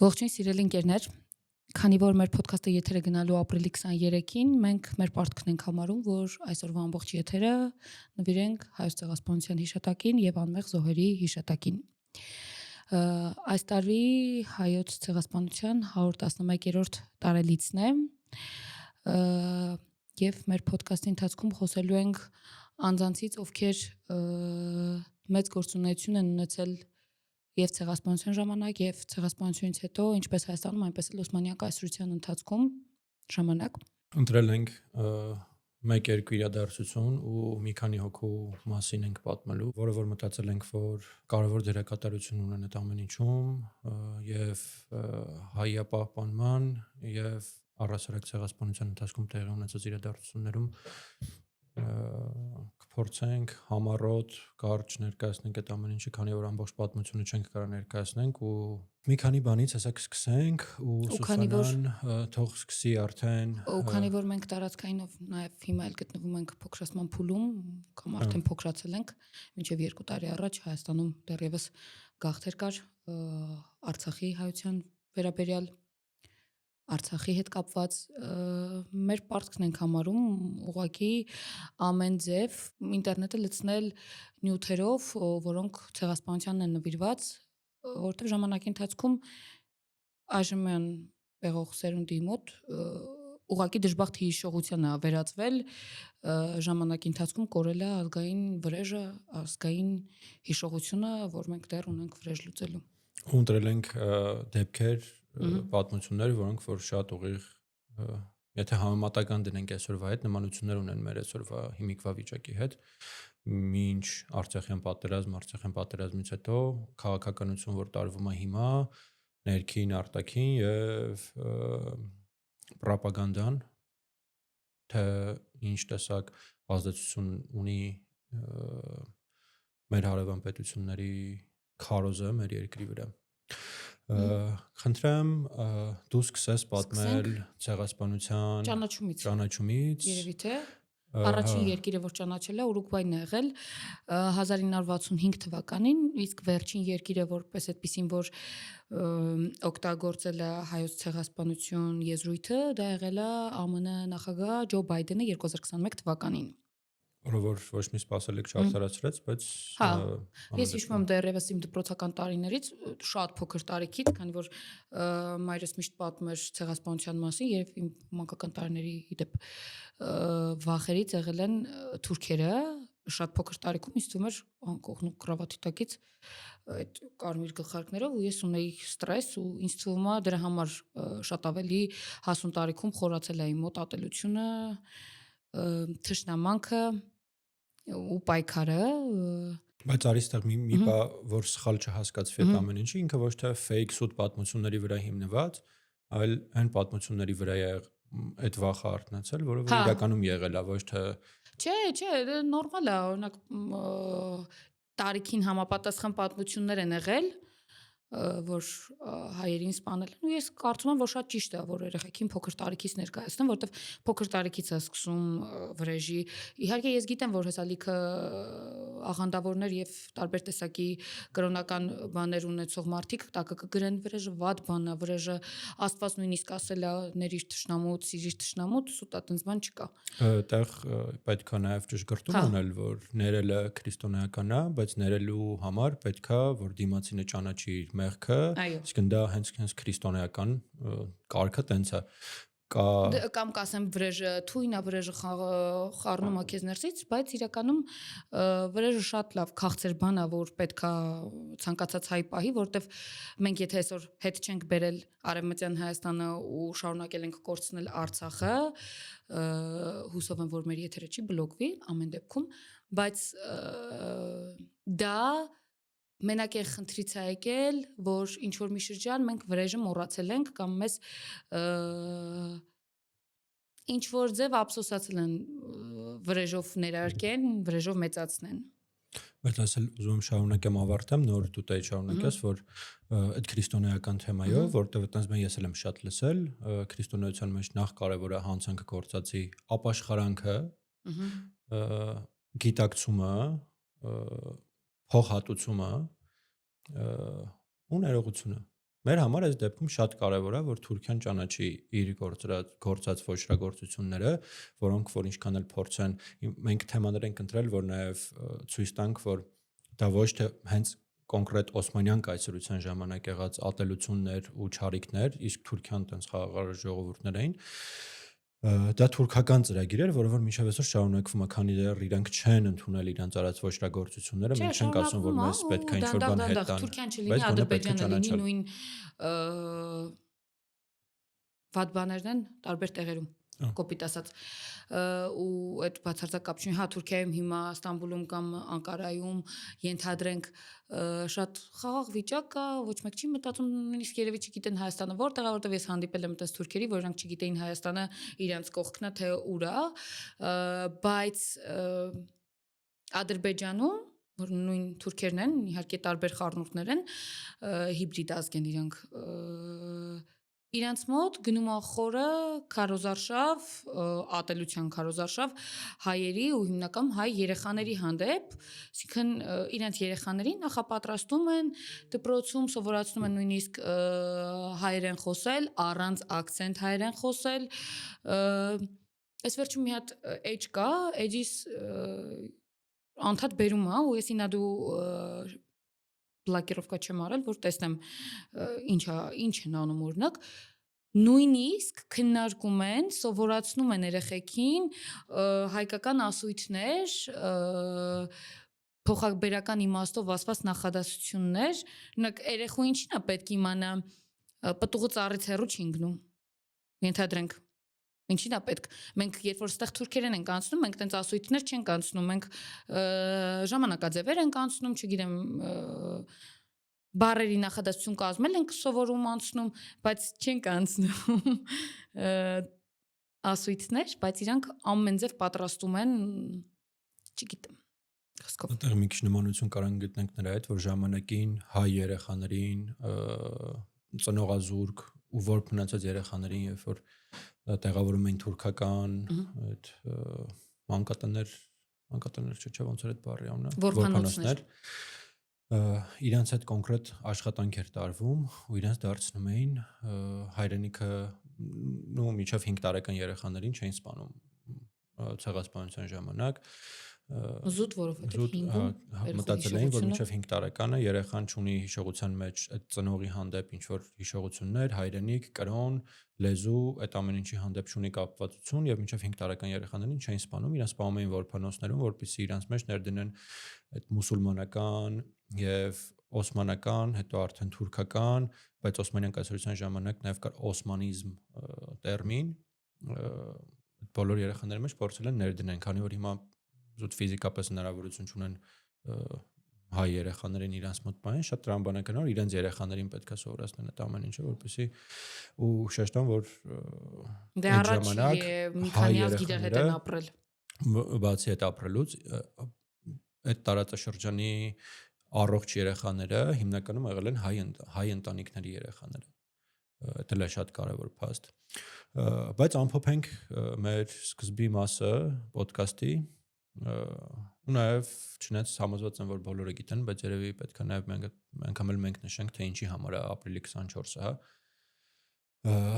Ողջույն սիրելի ընկերներ, քանի որ մեր ոդքասթը եթերը գնալու ապրիլի 23-ին, մենք մեր պարտքն ենք համարում, որ այսօրվա ամբողջ եթերը նվիրենք Հայոց ցեղասպանության հիշատակին եւ անմեղ զոհերի հիշատակին։ Այս տարի Հայոց ցեղասպանության 111-րդ տարելիցն է եւ մեր ոդքասթի ընթացքում խոսելու ենք անձանցից, ովքեր մեծ գործունեություն են ունեցել եւ ցեղասպանության ժամանակ եւ ցեղասպանությունից հետո ինչպես Հայաստանում, այնպես էլ Օսմանյան կայսրության ընթացքում ժամանակ ընտրել ենք մեկ-երկու իրադարձություն ու մի քանի հոգու մասին ենք պատմելու, որը որ մտածել ենք, որ կարևոր դերակատարություն ունեն այդ ամեն ինչում եւ հայապահպանման եւ առասարակ ցեղասպանության ընթացքում տեղի ունեցած իրադարձություններում կփորձենք համառոտ կարճ ներկայացնենք այդ ամեն ինչը, քանի որ ամբողջ պատմությունը չենք կարող ներկայացնենք ու մի քանի բանից հեսակ սկսենք ու Սուսանան թող սկսի արդեն ու քանի որ մենք տարածքայինով նաև հիմա էլ գտնվում ենք փոքրացման փուլում կամ արդեն փոքրացել ենք մինչև 2 տարի առաջ Հայաստանում դեռևս գաղթեր կար Արցախի հայության վերաբերյալ Արցախի հետ կապված մեր պարտքն ենք համարում ուղղակի ամեն ձև ինտերնետը լցնել նյութերով, որոնք ցեղասպանությանն են նվիրված, որտեղ ժամանակի ընթացքում այժմյան եղող սերունդի մոտ ուղղակի դժբախտ հիշողության է վերածվել ժամանակի ընթացքում կորել է ազգային վրեժը, ազգային հիշողությունը, որ մենք դեռ ունենք վրեժ լուծելու։ Ունտրել ենք դեպքեր պատմություններ, որոնք որ շատ ուղիղ եթե համեմատական դնենք այսօրվա հետ նմանություններ ունեն մեր այսօրվա հիմիկվա վիճակի հետ մինչ Արցախյան պատերազմից հետո քաղաքականություն որ տարվում է հիմա ներքին արտաքին եւ ռոպագանդան թե ինչ տեսակ ազդեցություն ունի մեր հարևան պետությունների քարոզը մեր երկրի վրա Խնդրեմ դու սկսես պատմել ցեղասպանության ճանաչումից երևի թե առաջին երկիրը որ ճանաչել է Ուրուգվայն է եղել 1965 թվականին իսկ վերջին երկիրը որպես այդպեսին որ օգտագործել է հայոց ցեղասպանություն եզրույթը դա եղել է ԱՄՆ նախագահ Ջո Բայդենը 2021 թվականին որը որ ոչ մի սպասելիք չարդարացրեց, բայց ես հիշում եմ դեռևս իմ դպրոցական տարիներից շատ փոքր տարիքից, քանի որ մայրս միշտ պատմում էր ցեղասպանության մասին եւ իմ մանկական տարիների իդեպ վախերից եղել են թուրքերը շատ փոքր տարիքում ինձ թվում էր անկողնու կրավատի տակից այդ կարմիր գլխարկներով ու ես ունեի ստրես ու ինձ թվում է դրա համար շատ ավելի հասուն տարիքում խորացել է իմ մոտ ատելությունը թշնամանքը ու պայքարը բայց արի ստեղ մի բա որ սխալ չհասկացվի այդ ամեն ինչը ինքը ոչ թե fake սուտ պատմությունների վրա հիմնված այլ այն պատմությունների վրա է այդ վախը արտնացել որը որ իրականում եղել է ոչ թե չէ նորմալ է օրինակ տարիքին համապատասխան պատմություններ են եղել որ հայերին սպանել են ու ես կարծում եմ որ շատ ճիշտ է որ երեխեքին փոքր տարիքից ներկայացնեն որովհետև փոքր տարիքից է սկսում վրեժի իհարկե ես գիտեմ որ հեսա լիքը աղանդավորներ եւ տարբեր տեսակի կրոնական բաներ ունեցող մարդիկ տակը կգրեն վրեժը վատ բան է վրեժը Աստված նույնիսկ ասել է ների թշնամուց սիրիր թշնամուց սուտա տենց բան չկա այդտեղ պետք է նաեւ ճշգրտում անել որ ներելը քրիստոնեական է բայց ներելու համար պետք է որ դիմացինը ճանաչի իր մեղքը իսկ դա հենց քրիստոնեական կարգը տենց է կամ կասեմ վրեժը թույն է վրեժը խառնում է քեզ ներսից բայց իրականում վրեժը շատ լավ քաղցր բան է որ պետքա ցանկացած հայ պահի որտեվ մենք եթե այսօր հետ չենք բերել Արևմտյան Հայաստանը ու շարունակել ենք կորցնել Արցախը հուսով եմ որ մեր եթերը չի բլոկվի ամեն դեպքում բայց դա մենակ այն խնդրից է եկել, որ ինչ որ մի շրջան մենք վրեժը մոռացել ենք կամ մեզ ինչ որ ձև ափսոսացել են վրեժով ներարկեն, վրեժով մեծացնեն։ Բայց ասել ուզում եմ շարունակեմ ավարտեմ, նոր դու տեի շարունակես, որ այդ քրիստոնեական թեմայով, որտեղ այտենց ես էլ եմ շատ լսել, քրիստոնեության մեջ նախ կարևոր է հանցանքը գործածի ապաշխարանքը, գիտակցումը, փոխհատուցումը ու ներողությունը Մեր համար այս դեպքում շատ կարևոր է, որ Թուրքիան ճանաչի իր գործած ոչրագործությունները, որոնք որ ինչքան էլ փորձեն, մենք թեմաներ ենք ընտրել, որ նաև ցույց տանք, որ դա ոչ թե հենց կոնկրետ Օսմանյան կայսրության ժամանակ եղած ատելություններ ու չարիքներ, իսկ Թուրքիան տենց խաղաղ ժողովուրդներ էին, դա թուրքական ծրագիր էր, որը որ մինչև այսօր շարունակվում է, քանի դեռ իրենք չեն ընդունել իրենց արած ոչրագործությունները, մենք չենք ասում, որ մեզ պետք է ինչ-որ բան հետ տան, Թուրքիան չլինի, Ադրբեջանը լինի նույն վատ բաներն են տարբեր տեղերում, կոպիտ ասած, ու այդ բացարձակ կապ չունի, հա Թուրքիայում հիմա Ստամբուլում կամ Անկարայում ենթադրենք շատ խաղաղ վիճակ կա, ոչ մեկ չի մտածում, նույնիսկ երևի չգիտեն Հայաստանը որտեղ է, որտեղ ես հանդիպել եմ այդպես թուրքերի, որ նրանք չգիտեին Հայաստանը իրենց կողքն է թե ուր է, բայց Ադրբեջանում, որ նույն թուրքերն են, իհարկե տարբեր խառնուրդներ են, հիբրիդ ազգ են իրանք, իրանց մոտ գնում է խորը քարոզարշավ, ատելության քարոզարշավ հայերի ու հիմնական հայ երեխաների հանդեպ, այսինքն իրանց երեխաներին նախապատրաստում են դպրոցում, սովորացնում են նույնիսկ հայերեն խոսել, առանց ակցենտ հայերեն խոսել, այս վերջում մի հատ էջ կա, էջիս անդադ բերում է, ու ես ինա դու բլոկիրովկա չեմ արել, որ տեսնեմ ինչ են անում օրինակ, նույնիսկ քննարկում են, սովորացնում են երեխեքին հայկական ասույթներ, փոխաբերական իմաստով ասված նախադասություններ, օրինակ երեխուին ինչին է պետք իմանա, պտուղը ծառից հեռու չի ընկնում, ենթադրենք, ինչին է պետք, մենք երբ որ ստեղ թուրքերեն ենք անցնում, մենք տենց ասույթներ չենք անցնում, մենք ժամանակաձևեր ենք անցնում, չգիտեմ, բառերի նախադասություն կազմել ենք սովորում անցնում, բայց չենք անցնում ասույթներ, բայց իրանք ամեն ձև պատրաստում են, չգիտեմ, խոսքով։ Այդտեղ մի քիչ նմանություն կարող ենք գտնենք նրա հետ, որ ժամանակին հայ երեխաներին ծնողազուրկ ու որ մնացած երեխաներին, երբ որ տեղավորում էին թուրքական այդ մանկատներ չէ, ոնց էր այդ բառի անունը, որբանոցներ, իրենց այդ կոնկրետ աշխատանք էր տարվում ու իրենց դարձնում էին հայրենիքը ու մինչև 5 տարեկան երեխաներին չէին սպանում ցեղասպանության ժամանակ, զուտ, որովհետև 5-ում մտածել էին, որ մինչև 5 տարեկանը երեխան ունի հիշողության մեջ այդ ծնողի հանդեպ ինչ որ հիշողություններ, հայրենիք, կրոն, լեզու, այդ ամեն ինչի հանդեպ ունի կապվածություն եւ մինչև 5 տարեկան երեխաներին չէին սպանում, իրենց սպանում էին որբանոցներում, որպեսզի իրենց մեջ ներդնեն այդ մուսուլմանական եւ օսմանական, հետո արդեն թուրքական, բայց Օսմանյան կայսրության ժամանակ նաեւ կար օսմանիզմ տերմին, բոլոր երեխաների մեջ փորձել են ներդնեն, քանի որ հիմա զուտ ֆիզիկապես հնարավորություն չունեն հայ երեխաներին իրենց մոտ բան, շատ տրամաբանական է, որ իրենց երեխաներին պետք է սովորացնեն այդ ամեն ինչը, որպեսզի ու շեշտան, որ այդ ժամանակ մի քանի ազգ իրար հետ են ապրել։ Բացի այդ ապրելուց, այդ տարածաշրջանի առողջ երեխաները հիմնականում եղել են հայ ընտանիքների երեխաները։ Դա էլ է շատ կարևոր փաստ։ Բայց ամփոփենք մեր սկզբի մասը ոդքասթի ու նաև չնայած համոզված եմ, որ բոլորը գիտեն, բայց երևի պետք է նաև մենք նշենք, թե ինչի համար է ապրիլի 24-ը,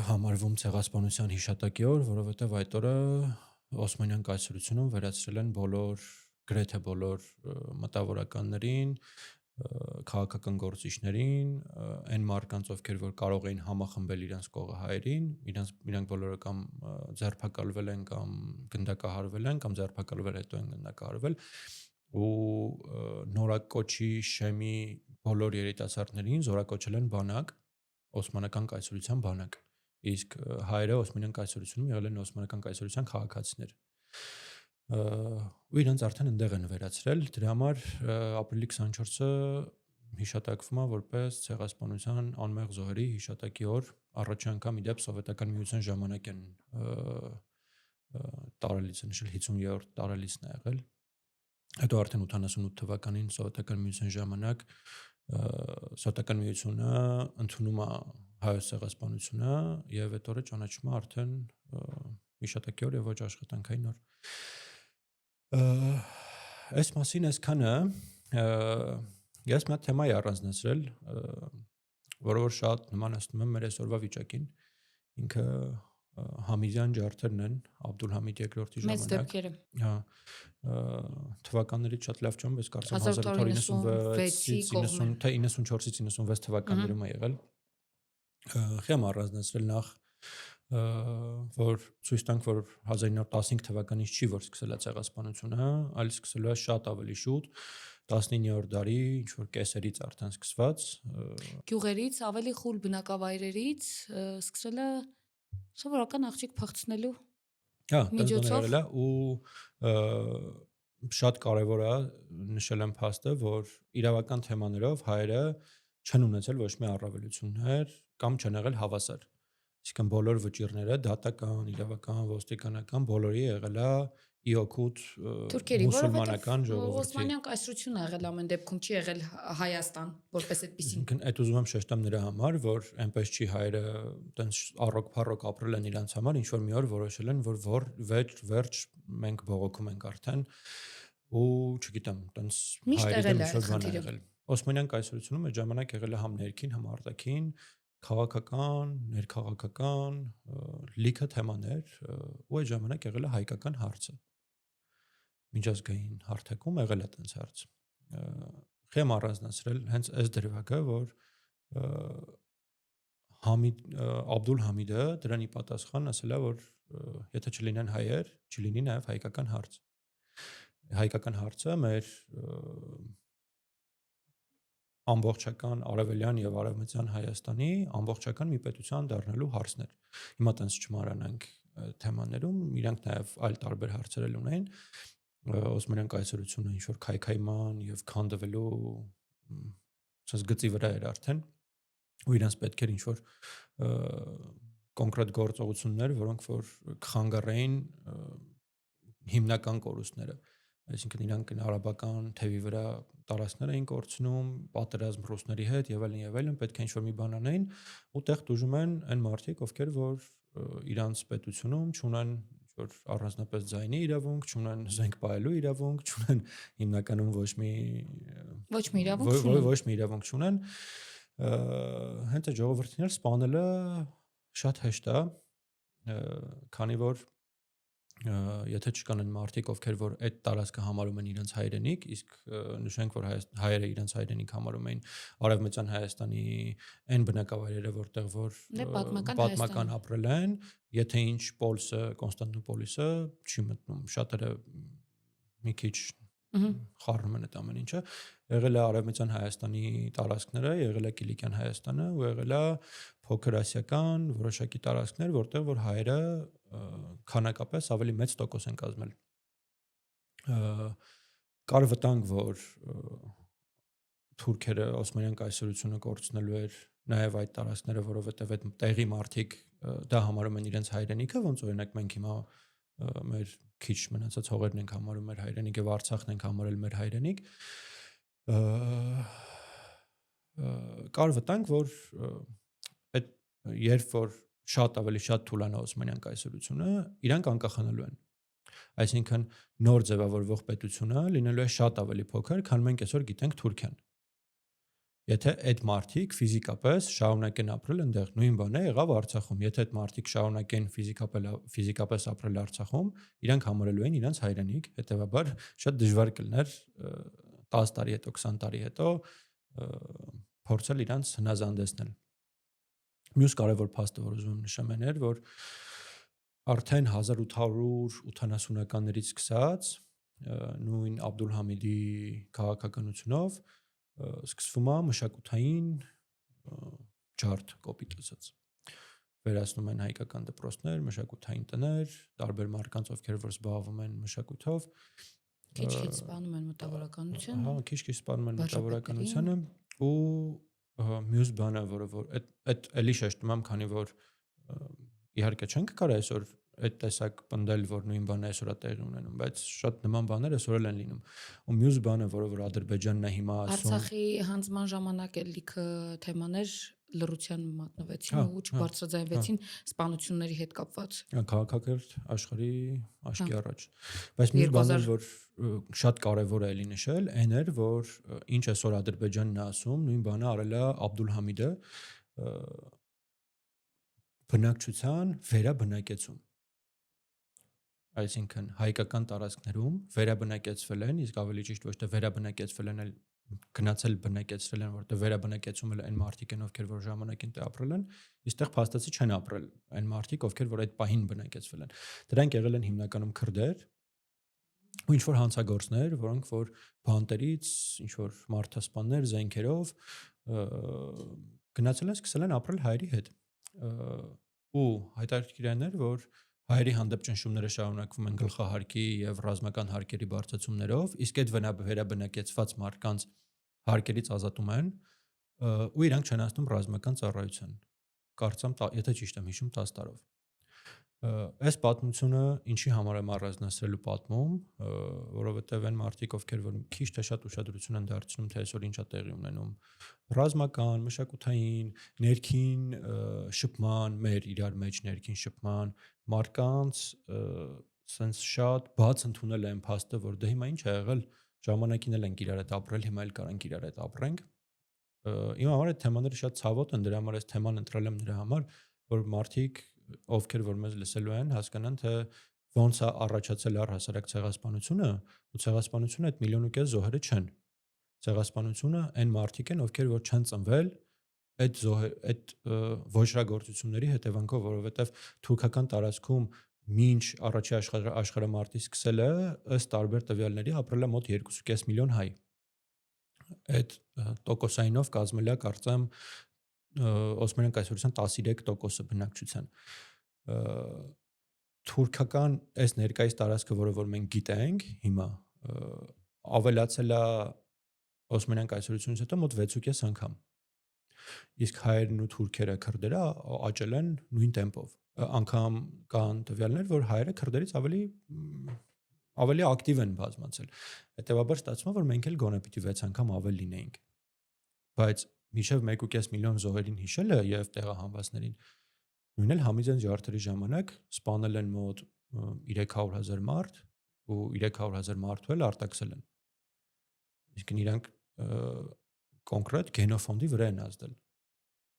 համարվում ցեղասպանության հիշատակի օր, որովհետև այդ օրը Օսմանյան կայսրությունում վերացրել են գրեթե բոլոր մտավորականներին, քաղաքական գործիչներին, այն մարդկանց, ովքեր որ կարող էին համախմբել իրենց կողը հայերին, իրանք բոլորը կամ ձերբակալվել են կամ գնդակահարվել են կամ ձերբակալվել հետո են գնդակահարվել ու նորակոչի շեմի բոլոր երիտասարդներին զորակոչել են բանակ, Օսմանական կայսրության բանակ, իսկ հայերը Օսմանյան կայսրությունում եղել են Օսմանական կայսրության քաղաքացիներ ու իրենց արդեն ընդեղ են վերացրել, դրա համար ապրիլի 24-ը հիշատակվում է որպես ցեղասպանության անմեղ զոհերի հիշատակի օր, առաջին անգամ իդեպ սովետական միության ժամանակ են տարելիցը նշել 50-րդ տարելիցն է եղել, հետո արդեն 88 թվականին սովետական միության ժամանակ սովետական միությունը ընդունում է հայոց ցեղասպանությունը եւ այդ օրը ճանաչում է արդեն հիշատակի օր եւ ոչ աշխատանքային օր։ Այս մասին այսքանը ես մի հատ թեմայի առանձնացրել որը որ շատ նմանացնում եմ մեր այսօրվա վիճակին, ինքը Համիդյան ջարդերն են, Աբդուլհամիդ II-ի Մեծ ժամանակ։ դեպքերը։ Հա, թվականներից շատ լավ չեմ, բայց կարծեմ 1896-ի 1896-ից թե 94-ից 96 թվականներում է եղել։ Խեմ առանձնացրել նախ, որ ցույց տանք, որ 1915 թվականից չի, որ սկսել է ցեղասպանությունը, այլ սկսել է շատ ավելի շուտ, 19-րդ դարի ինչ որ կեսերից արդեն սկսված, Գյուղերից, ավելի խուլ բնակավայրերից սկսել է սովորական աղջիկ փախցնելու հա, միջոցով։ եղել է ու շատ կարևոր է նշել եմ փաստը, որ իրավական թեմաներով հայերը չեն ունեցել ոչ մի առավելություններ կամ չեն եղել հավասար։ Այսինքն բոլոր վճիռները դատական, իրավական, ոստիկանական բոլորի եղել է ի օգուտ Թուրքերի, մուսուլմանական որովհետև ժողովրդի։ Օսմանյան կայսրությունն ա եղել ամեն դեպքում, չի եղել Հայաստան, որպես այդպեսին։ Այսինքն այդ ուզում եմ շեշտեմ նրա համար, որ այնպես չի հայերը տենց առոք-փառոք ապրել են իրանց համար, ինչ որ մի օր որոշել են, որ վերջ մենք բողոքում ենք արդեն ու չգիտեմ, տենց հայերի դեմ ինչ-որ բան ա եղել։ Օսմանյան կայսրությունում այդ ժամանակ եղել է համ ներքին, համ արտաքին, քաղաքական, ներքաղաքական, լիքը թեմաներ, ու այդ ժամանակ եղել է հայկական հարցը։ Միջազգային հարթակում եղել է տենց հարց։ Խեմ առանձնացրել հենց այս դրվագը, որ Աբդուլհամիդը դրանի պատասխան ասել է, որ եթե չլինեն հայեր, չլինի նաև հայկական հարց։ Հայկական հարցը մեր ամբողջական արևելյան եւ արևմտյան Հայաստանի ամբողջական մի պետության դառնալու հարցներ։ Հիմա տենց չմարանանք թեմաներում, իրանք նաև այլ տարբեր հարցեր էլ ունեն։ Օսմանյան կայսրությունը ինչ որ քայքայման եւ քանդվելու ասես գծի վրա էր արդեն, ու իրանց պետք էր ինչ որ կոնկրետ գործողություններ, որոնք որ կխանգարեին հիմնական կորուստները։ Այսինքն իրանք արաբական թևի վրա տարածքներ էին կորցնում, պատերազմ ռուսների հետ եւ այլն, պետք է ինչ-որ մի բան անեին, ու տեղ դուժում են այն մարդիկ, ովքեր որ իրանց պետությունում չունեն ինչ-որ առանձնապես ձայնի իրավունք, չունեն զենք պահելու իրավունք, չունեն հիմնականում ոչ մի իրավունք չունեն, հենց այդ ժողովրդիներ սպանելը շատ հեշտ է, քանի որ եթե չկան այն մարդիկ, ովքեր որ այդ տարածքը համարում են իրենց հայրենիք, իսկ նշենք, որ հայերը իրենց հայրենիք համարում էին Արևմտյան Հայաստանի այն բնակավայրերը, որտեղ որ պատմական ապրել են, եթե ինչ Պոլսը, Կոնստանտինոպոլիսը չի մտնում, շատերը մի քիչ խառնում են այդ ամեն ինչը, եղել է Արևմտյան Հայաստանի տարածքները, եղել է Կիլիկյան Հայաստանը, ու եղել է փոքր ասիական որոշակի տարածքներ, որտեղ որ հայերը քանակապես ավելի մեծ տոկոս են կազմել։ Կար վտանգ, որ թուրքերը Օսմանյան կայսրությունը կորցնելու էր նաև այդ տարածքները, որովհետև այդ տեղի մարդիկ դա համարում են իրենց հայրենիքը, ոնց օրինակ մենք հիմա մեր քիչ մնացած հողերն ենք համարում մեր հայրենիք եւ Արցախն ենք համարել մեր հայրենիք, կար վտանգ, որ այդ երբ որ շատ ավելի շատ թուլանա Օսմանյան կայսրությունը, իրանք անկախանալու են։ Այսինքն նոր ձևավորվող պետությունը լինելու է շատ ավելի փոքր, քան մենք այսօր գիտենք Թուրքիան։ Եթե այդ մարդիկ ֆիզիկապես շարունակեն ապրել այնտեղ, նույն բանը եղավ Արցախում, եթե այդ մարդիկ շարունակեն ֆիզիկապես ապրել Արցախում, իրանք համարելու են իրենց հայրենիք, հետեւաբար շատ դժվար կլիներ 10 տարի հետո, 20 տարի հետո փորձել իրանց հնազանդեցնել։ Մյուս կարևոր փաստը, որ ուզում եմ նշեմ, էր, որ արդեն 1880-ականներից սկսած նույն Աբդուլհամիդի քաղաքականությունով սկսվում է մշակութային ջարդ, կոպիտ ասած։ Վերացնում են հայկական դպրոցներ, մշակութային տներ, տարբեր մարդկանց, ովքեր որ զբաղվում են մշակույթով, քիչ-քիչ սպանում են մտավորականությունը։ Հա, քիչ-քիչ սպանում են մտավորականությունը, ու մյուս բանը, որը որ այդ էլի շեշտում եմ, քանի որ իհարկե չենք կարող այսօր այդ տեսակ պնդել, որ նույն բանը այսօր է տեղի ունենում, բայց շատ նման բաներ այսօր էլ են լինում։ Ու մյուս բանը, որը որ Ադրբեջանն է հիմա ասում, Արցախի հանձնման ժամանակ էլ լիքը թեմաներ լռության մատնվեցին ու չբարձրաձայնվեցին սպանությունների հետ կապված։ Քաղաքակիրթ աշխարհի աշկի առաջ։ Բայց մի բան էլ որ շատ կարևոր է էլի նշել, այն էր որ ինչ այսօր Ադրբեջանն է ասում, նույն բանը արել է Աբդուլհամիդը բնակչության վերաբնակեցում։ Այսինքն հայկական տարածքներում վերաբնակեցվել են, իսկ ավելի ճիշտ ոչ թե վերաբնակեցվել են, այլ գնացել բնակեցրել են, որտեղ վերաբնակեցում են այն մարդիկ են, ովքեր որ ժամանակին տեղ ապրել են, իստեղ փաստացի չեն ապրել այն մարդիկ, ովքեր որ այդ պահին բնակեցվել են։ Դրանք եղել են հիմնականում քրդեր ու ինչ որ հանցագործներ, որոնք որ բանտերից, ինչ որ մարդասպաններ զենքերով գնացել են, սկսել են ապրել հայերի հետ։ Ու հայտարարքիր էր, որ հայերի հանդեպ ճնշումները շարունակվում են գլխահարկի եւ ռազմական հարկերի բարձրացումներով, իսկ այդ վերաբնակեցված մարդկանց հարկերից ազատում են ու իրանք չեն անցնում ռազմական ծառայության։ Կարծեմ, եթե ճիշտ եմ հիշում, 10 տարով։ Այս պատմությունը ինչի համար եմ առանձնացրելու պատմում, որովհետև այն մարդիկ, ովքեր որ քիչ թե շատ ուշադրություն են դարձնում, թե այսօր ինչա տեղի ունենում ռազմական, մշակութային, ներքին շփման, մեր իրար մեջ ներքին շփման, մարդկանց սենց շատ բաց ընդունել են փաստը, որ դե հիմա ինչ է եղել, ժամանակին էլ ենք իրար հետ ապրել, հիմա էլ կարանք իրար հետ ապրենք։ Իմ համար այդ թեմաները շատ ցավոտ են, դրա համար այս թեման ընտրել եմ նրա համար, որ մարդիկ, ովքեր որ մեզ լսելու են, հասկանան, թե ոնց է առաջացել առհասարակ ցեղասպանությունը, ու ցեղասպանությունը այդ 1.5 միլիոն զոհերը չեն։ Ցեղասպանությունը այն մարդիկ են, ովքեր որ չեն ծնվել այդ ոչրագործությունների հետևանքով, որովհետև թուրքական տարածքում մինչ առաջի աշխարհամարտի սկսելը ըստ տարբեր տվյալների ապրել է մոտ 2.5 միլիոն հայ։ Այդ տոկոսայինով կազմել է կարծեմ Օսմանյան կայսրության 13% բնակչության։ Թուրքական այս ներկայիս տարածքը, որը որ մենք գիտենք հիմա, ավելացել է Օսմանյան կայսրությունից հետո մոտ 6.5 անգամ։ Իսկ հայերն ու թուրքերը, քրդերը աճել են նույն տեմպով։ Անգամ կան տվյալներ, որ հայերը քրդերից ավելի ակտիվ են բազմացել։ Հետևաբար ստացվում է, որ մենք էլ գոնե պիտի 6 անգամ ավել լինեինք։ Բայց մինչև 1.5 միլիոն զոհերին հիշելը եւ տեղահանվածներին նույն էլ Համիզյան ջարդերի ժամանակ սպանել են մոտ 300,000 մարդ ու 300,000 մարդու էլ արտաքսել են։ Իսկ իրանք կոնկրետ գենոֆոնդի վրա են ազդել։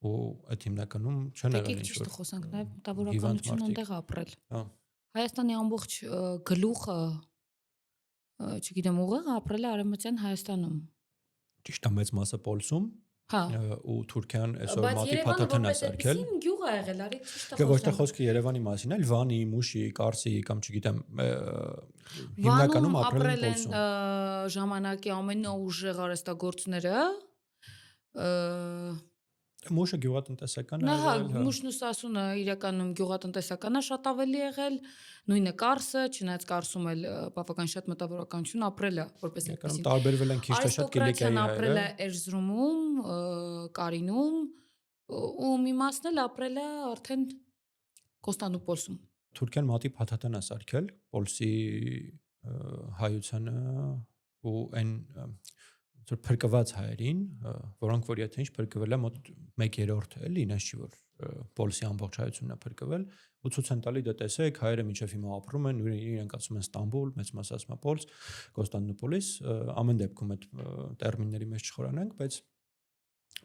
Ու այդ հիմնականում չեն եղել ինչ-որ։ Ճիշտ խոսանք, նաև մտավորականությունն այնտեղ ապրել։ Հայաստանի ամբողջ գլուխը, չգիտեմ, ուղիղ ապրել է Արևմտյան Հայաստանում։ Ճիշտ է, մեծ մասը Պոլսում, ու Թուրքիան այսօր մատի փաթաթն է սարքել։ Բայց Երևանը գյուղ է եղել, արի ճիշտ է։ Ոչ թե խոսքը Երևանի մասին, այլ Վանի, Մուշի, Կարսի կամ չգիտեմ, հիմնականում ապրել են Պոլսում։ Ժամանակի ամենաուժեղ արհեստագործները Մուշը գյուղատնտեսական է եղել։ եղել։ Մուշն ու Սասունը իրականում գյուղատնտեսական է շատ ավելի եղել, նույնը Կարսը, չնայած Կարսում էլ բավական շատ մտավորականություն ապրել է, որպես այդպեսին։ Տարբերվել են քիչ թե շատ Կիլիկիայի հայերը։ Ապրել է Էրզրումում, Կարինում, ու մի մասն էլ ապրել է արդեն Կոստանդնուպոլսում։ Թուրքիան մատի փաթաթն է սարքել Պոլսի հայությանը ու այն փրկված հայերին, որոնք որ եթե ինչ փրկվել է մոտ 1/3 էլի, ինձ չի որ Պոլսի ամբողջ հայությունն է փրկվել, ու ցույց են տալի դե տեսեք, հայերը մինչև հիմա ապրում են, իրենք ասում են Ստամբուլ, մեծ մասը ասում է Պոլս, Կոստանդնուպոլիս, ամեն դեպքում այդ տերմինների մեջ չխորանանք, բայց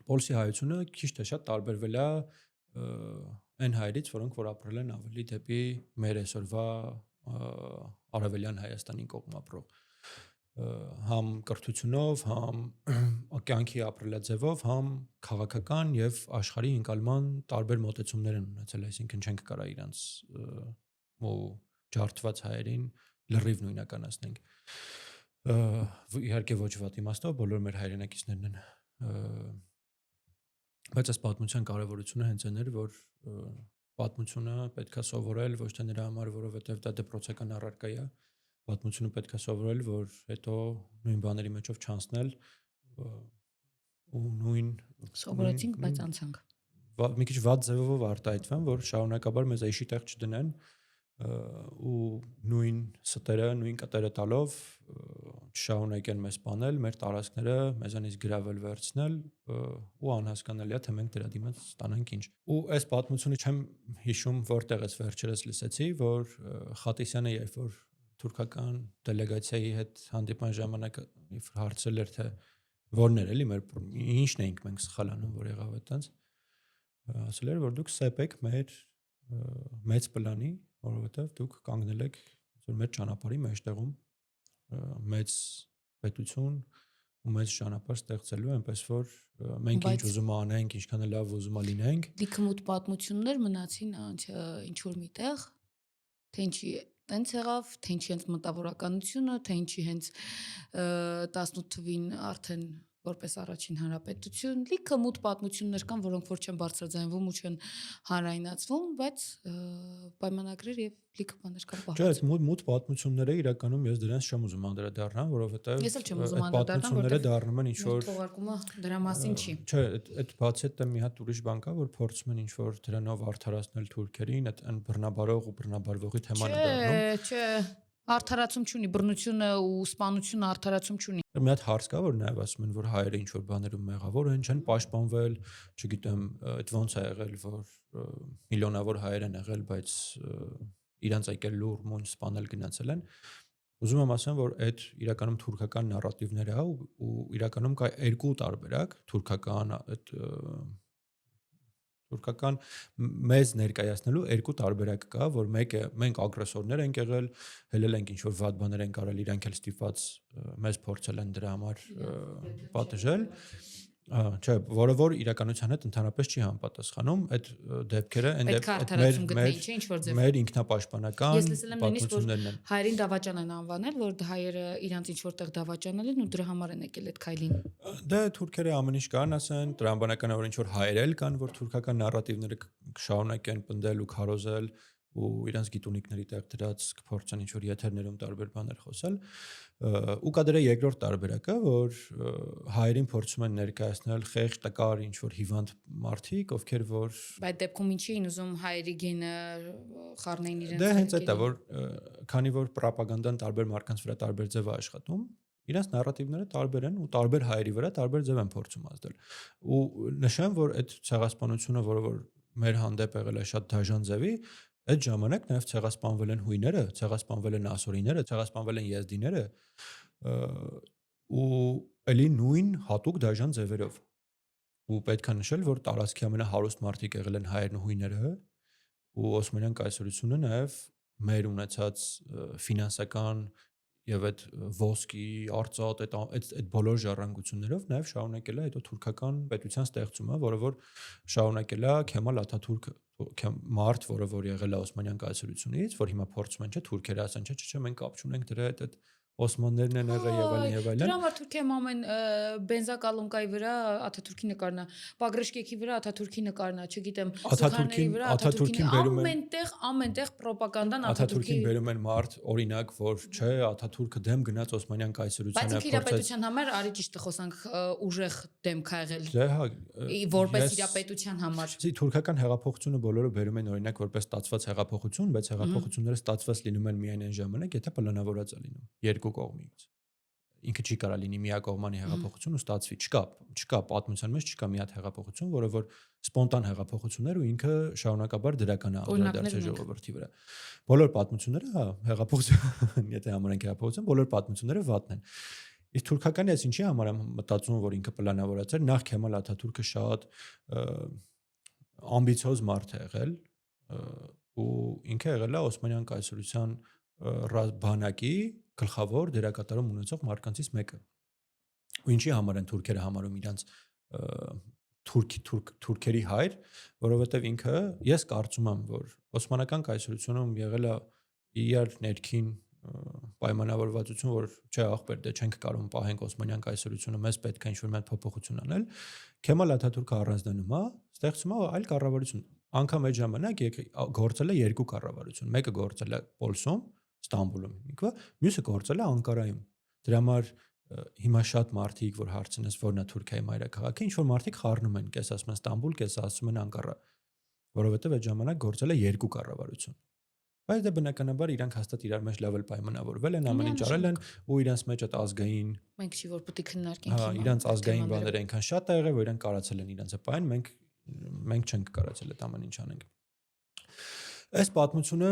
Պոլսի հայությունը քիչ թե շատ տարբերվել է այն հայերից, որոնք որ ապրել են ավելի դեպի մեր այսօրվա արևելյան Հայաստանի կողմ ապրող, համ կրթությունով, համ կյանքի ապրելաձևով, համ քաղաքական եւ աշխարհի ընկալման տարբեր մոտեցումներ են ունեցել, այսինքն չենք կարա իրանց ու ջարդված հայերին լրիվ նույնականացնենք։ Իհարկե ոչ վատ իմաստով բոլոր մեր հայրենակիցներն են, բայց այս պատմության կարևորությունը հենց այն էր, որ պատմությունը պետքա սովորել ոչ թե նրա համար, որովհետև դա դպրոցական առարկա է, պատմությունը պետքա սովորել, որ հետո նույն բաների մեջով չանցնել ու նույն սովորեցինք, բայց անցանք։ Մի քիչ վատ ձևով արտահայտվեմ, որ շարունակաբար մեզ այշի տեղ չդնեն, ու նույն ստերը, նույն կտերը տալով չշարունակեն մեզ սպանել, մեր տարածքները մեզանից գրավել վերցնել ու անհասկանալի է թե մենք դրա դիմաց ստանանք ինչ։ Ու այս պատմությունը չեմ հիշում որտեղից վերջերս լսեցի, որ Խատիսյանը երբ որ թուրքական դելեգացիայի հետ հանդիպման ժամանակ հարցրել էր թե որն էր էլի մեր ինչն էինք մենք սխալ անում, որ եղավ այդտենց, ասել էր որ դուք սեփ եք մեր մեծ պլանի, որովհետև դուք կանգնել եք որ մեր ճանապարհի մեջտեղում մեծ պետություն ու մեծ ճանապարհ ստեղծելու, այնպես որ մենք ինչ ուզում անենք, ինչքան լավ ուզում լինենք։ Լիքը մոտ պատմություններ մնացին ինչ որ միտեղ, թե ինչի տենց եղավ, թե ինչի հենց մտավորականությունը, թե ինչի հենց 18 թվին արդեն որպես առաջին հանրապետություն, լիքը մոտ պատմություններ կան, որոնք որ չեն բարձրաձայնվում ու չեն հանրայնացվում, բայց պայմանագրեր եւ լիքը բաներ կան պահված։ Չէ, մոտ պատմությունները իրականում ես դրանց չեմ ուզում անդրադառնալ, որովհետեւ ես էլ չեմ ուզում անդրադառնալ, որովհետեւ դառնում են ինչ որ թողարկումը դրա մասին չի։ Չէ, այդ բացի այդ մի հատ ուրիշ բան կա, որ փորձում են ինչ որ դրանով արդարացնել թուրքերին, այդ բռնաբարող ու բռնաբարվողի թեման է դառնում։ Չէ, արդարացում չունի, բռնությունը ու սպանությունը արդարացում չունի։ Մի հատ հարց կա, որ նաև ասում են, որ հայերը ինչ որ բաներում մեղավոր են, չեն պաշտպանվել, չգիտեմ, այդ ոնց է եղել, որ միլիոնավոր հայեր են եղել, բայց իրանց եկել լուր մոնջ սպանել գնացել են։ Ուզում եմ ասեմ, որ այդ իրականում թուրքական նարատիվներ է ու իրականում կա երկու տարբերակ, թուրքական մեզ ներկայացնելու երկու տարբերակ կա, որ մեկը մենք ագրեսորներ ենք եղել, հելել ենք ինչ որ վատ բաներ ենք արել, իրանք էլ ստիպված մեզ փորձել են դրա համար պատժել, չէ, որը որ իրականության հետ ընդհանրապես չի համապատասխանում, այդ դեպքերը մեր ինքնապաշտպանական պատմություններն են։ Հայերին դավաճան են անվանել, որ հայերը իրանց ինչ որտեղ դավաճանել են ու դրա համար են եկել այդ քայլին։ Դե թուրքերը ամեն ինչ կան ասեն, տրամաբանական ինչ որ հայեր էլ կան, որ թուրքական նարատիվները կշարունակեն պնդել ու քարոզել ու իրանց գիտունիկների տեղ դրած կփորձեն ինչ որ եթերներում տարբեր բաներ խոսել ու կա դրա երկրորդ տարբերակը, որ հայերին փորձում են ներկայացնել խեղճ տկար ինչ որ հիվանդ մարդիկ, ովքեր որ Բայց դեպքում ինչի են ուզում հայերի գենը խառնեն իրենց։ Դե հենց այդ է, որ քանի որ ռոպագանդան տարբեր մարդկանց վրա տարբեր ձև է աշխատում, իրենց նարատիվները տարբեր են ու տարբեր հայերի վրա տարբեր ձև են փորձում ազդել։ Ու նշեմ, որ այդ ցեղասպանությունը, որը որ մեր հանդեպ եղել է շատ դաժան ձևի, այդ ժամանակ նաև ցեղասպանվել են հույները, ցեղասպանվել են ասորիները, ցեղասպանվել են եզդիները ու ելի նույն հատուկ դաժան ձևերով։ Ու պետք է նշել, որ տարածքի ամենահարուստ մարդիկ եղել են հայերն ու հույները ու Օսմանյան կայսրությունը նաև մեր ունեցած ֆինանսական եւ այդ ոսկի, արծաթ, այդ բոլոր ժառանգություններով նաև շարունակել է այդ թուրքական պետության ստեղծումը, որը որ շարունակել է Քեմալ Աթաթուրքը, մարդ, որը որ եղել է Օսմանյան կայսրությունից, որ հիմա փորձում են թուրքերը ասեն, չէ, մենք կապ չունենք դրա հետ Օսմաններն են եղել եւ այլն։ Դրա համար Թուրքիայում ամեն բենզակալոնկայի վրա Աթաթուրքի նկարն է, Պագրեշկեքի վրա Աթաթուրքի նկարն է, չգիտեմ, Սուխանների վրա Աթաթուրքին ամենտեղ ռոպագանդան Աթաթուրքին բերում են մարդ, օրինակ, որ չէ, Աթաթուրքը դեմ գնաց Օսմանյան կայսրությանը, բայց իրապետության համար արի ճիշտ խոսանք ուժեղ դեմք ա եղել։ Դե հա, որպես իրապետության համար։ Թուրքական հեղափոխությունը բոլորը բերում են օրինակ որպես ստացված հեղափոխություն, բայց հեղափոխությունները ստացված լինում են միայն այն ժամանակ, եթե պլանավորված է լինում երկու կողմից։ Ինքը չի կարա լինի միակողմանի հեղափոխություն ու ստացվի, չկա պատմության մեջ չկա մի հատ հեղափոխություն, որը որ սպոնտան հեղափոխություններ ու ինքը շարունակաբար դրական է անդրադարձել ժողովրդի վրա։ Բոլոր պատմությունները, հա, հեղափոխություն, եթե համարենք հեղափոխություն, բոլոր պատմությունները վատն են։ Իսկ թուրքականը ես ինչի համար եմ մտածում, որ ինքը պլանավորած էր, նախ Քեմալ Աթաթուրքը շատ ամբիցիոզ մարդ է եղել ու ինքը եղել է Օսմանյան կայսրության բանակի գլխավոր դերակատարում ունեցող մարդկանցից մեկը։ Ու ինչի համար են թուրքերը համարում իրանց թուրքերի հայր, որովհետև ինքը ես կարծում եմ, որ Օսմանական կայսրությունում եղել է իր ներքին պայմանավորվածություն, որ չէ ախպեր, դե չենք կարող պահենք Օսմանյան կայսրությունը, մեզ պետք է ինչ-որ մի փոփոխություն անել։ Քեմալ Աթաթուրքը առանձնանում է, ստեղծում է այլ կառավարություն։ Անկամ այդ ժամանակ գործել է երկու կառավարություն։ Մեկը գործել է Պոլսում, Ստամբուլում, մյուսը գործել է Անկարայում։ Դրա համար հիմա շատ մարդիկ, որ հարցնես որն է Թուրքիայի մայրաքաղաքը, ինչ որ մարդիկ խառնում են, կես ասում են Ստամբուլ, կես ասում են Անկարա, որովհետև այդ ժամանակ գործել է երկու կառավարություն։ Բայց դա բնականաբար իրանք հաստատ իրար մեջ լեվել պայմանավորվել են, ամեն ինչ արել են ու իրանք մեջ այդ ազգային մենք չի որ պետք է քննարկենք հիմա։ Հա, իրանք ազգային բաները այնքան շատ ա եղել, որ իրանք կարացել են իրանք պայն, մենք չենք կարացել այդ ամեն ինչ անենք։ Այս պատմությունը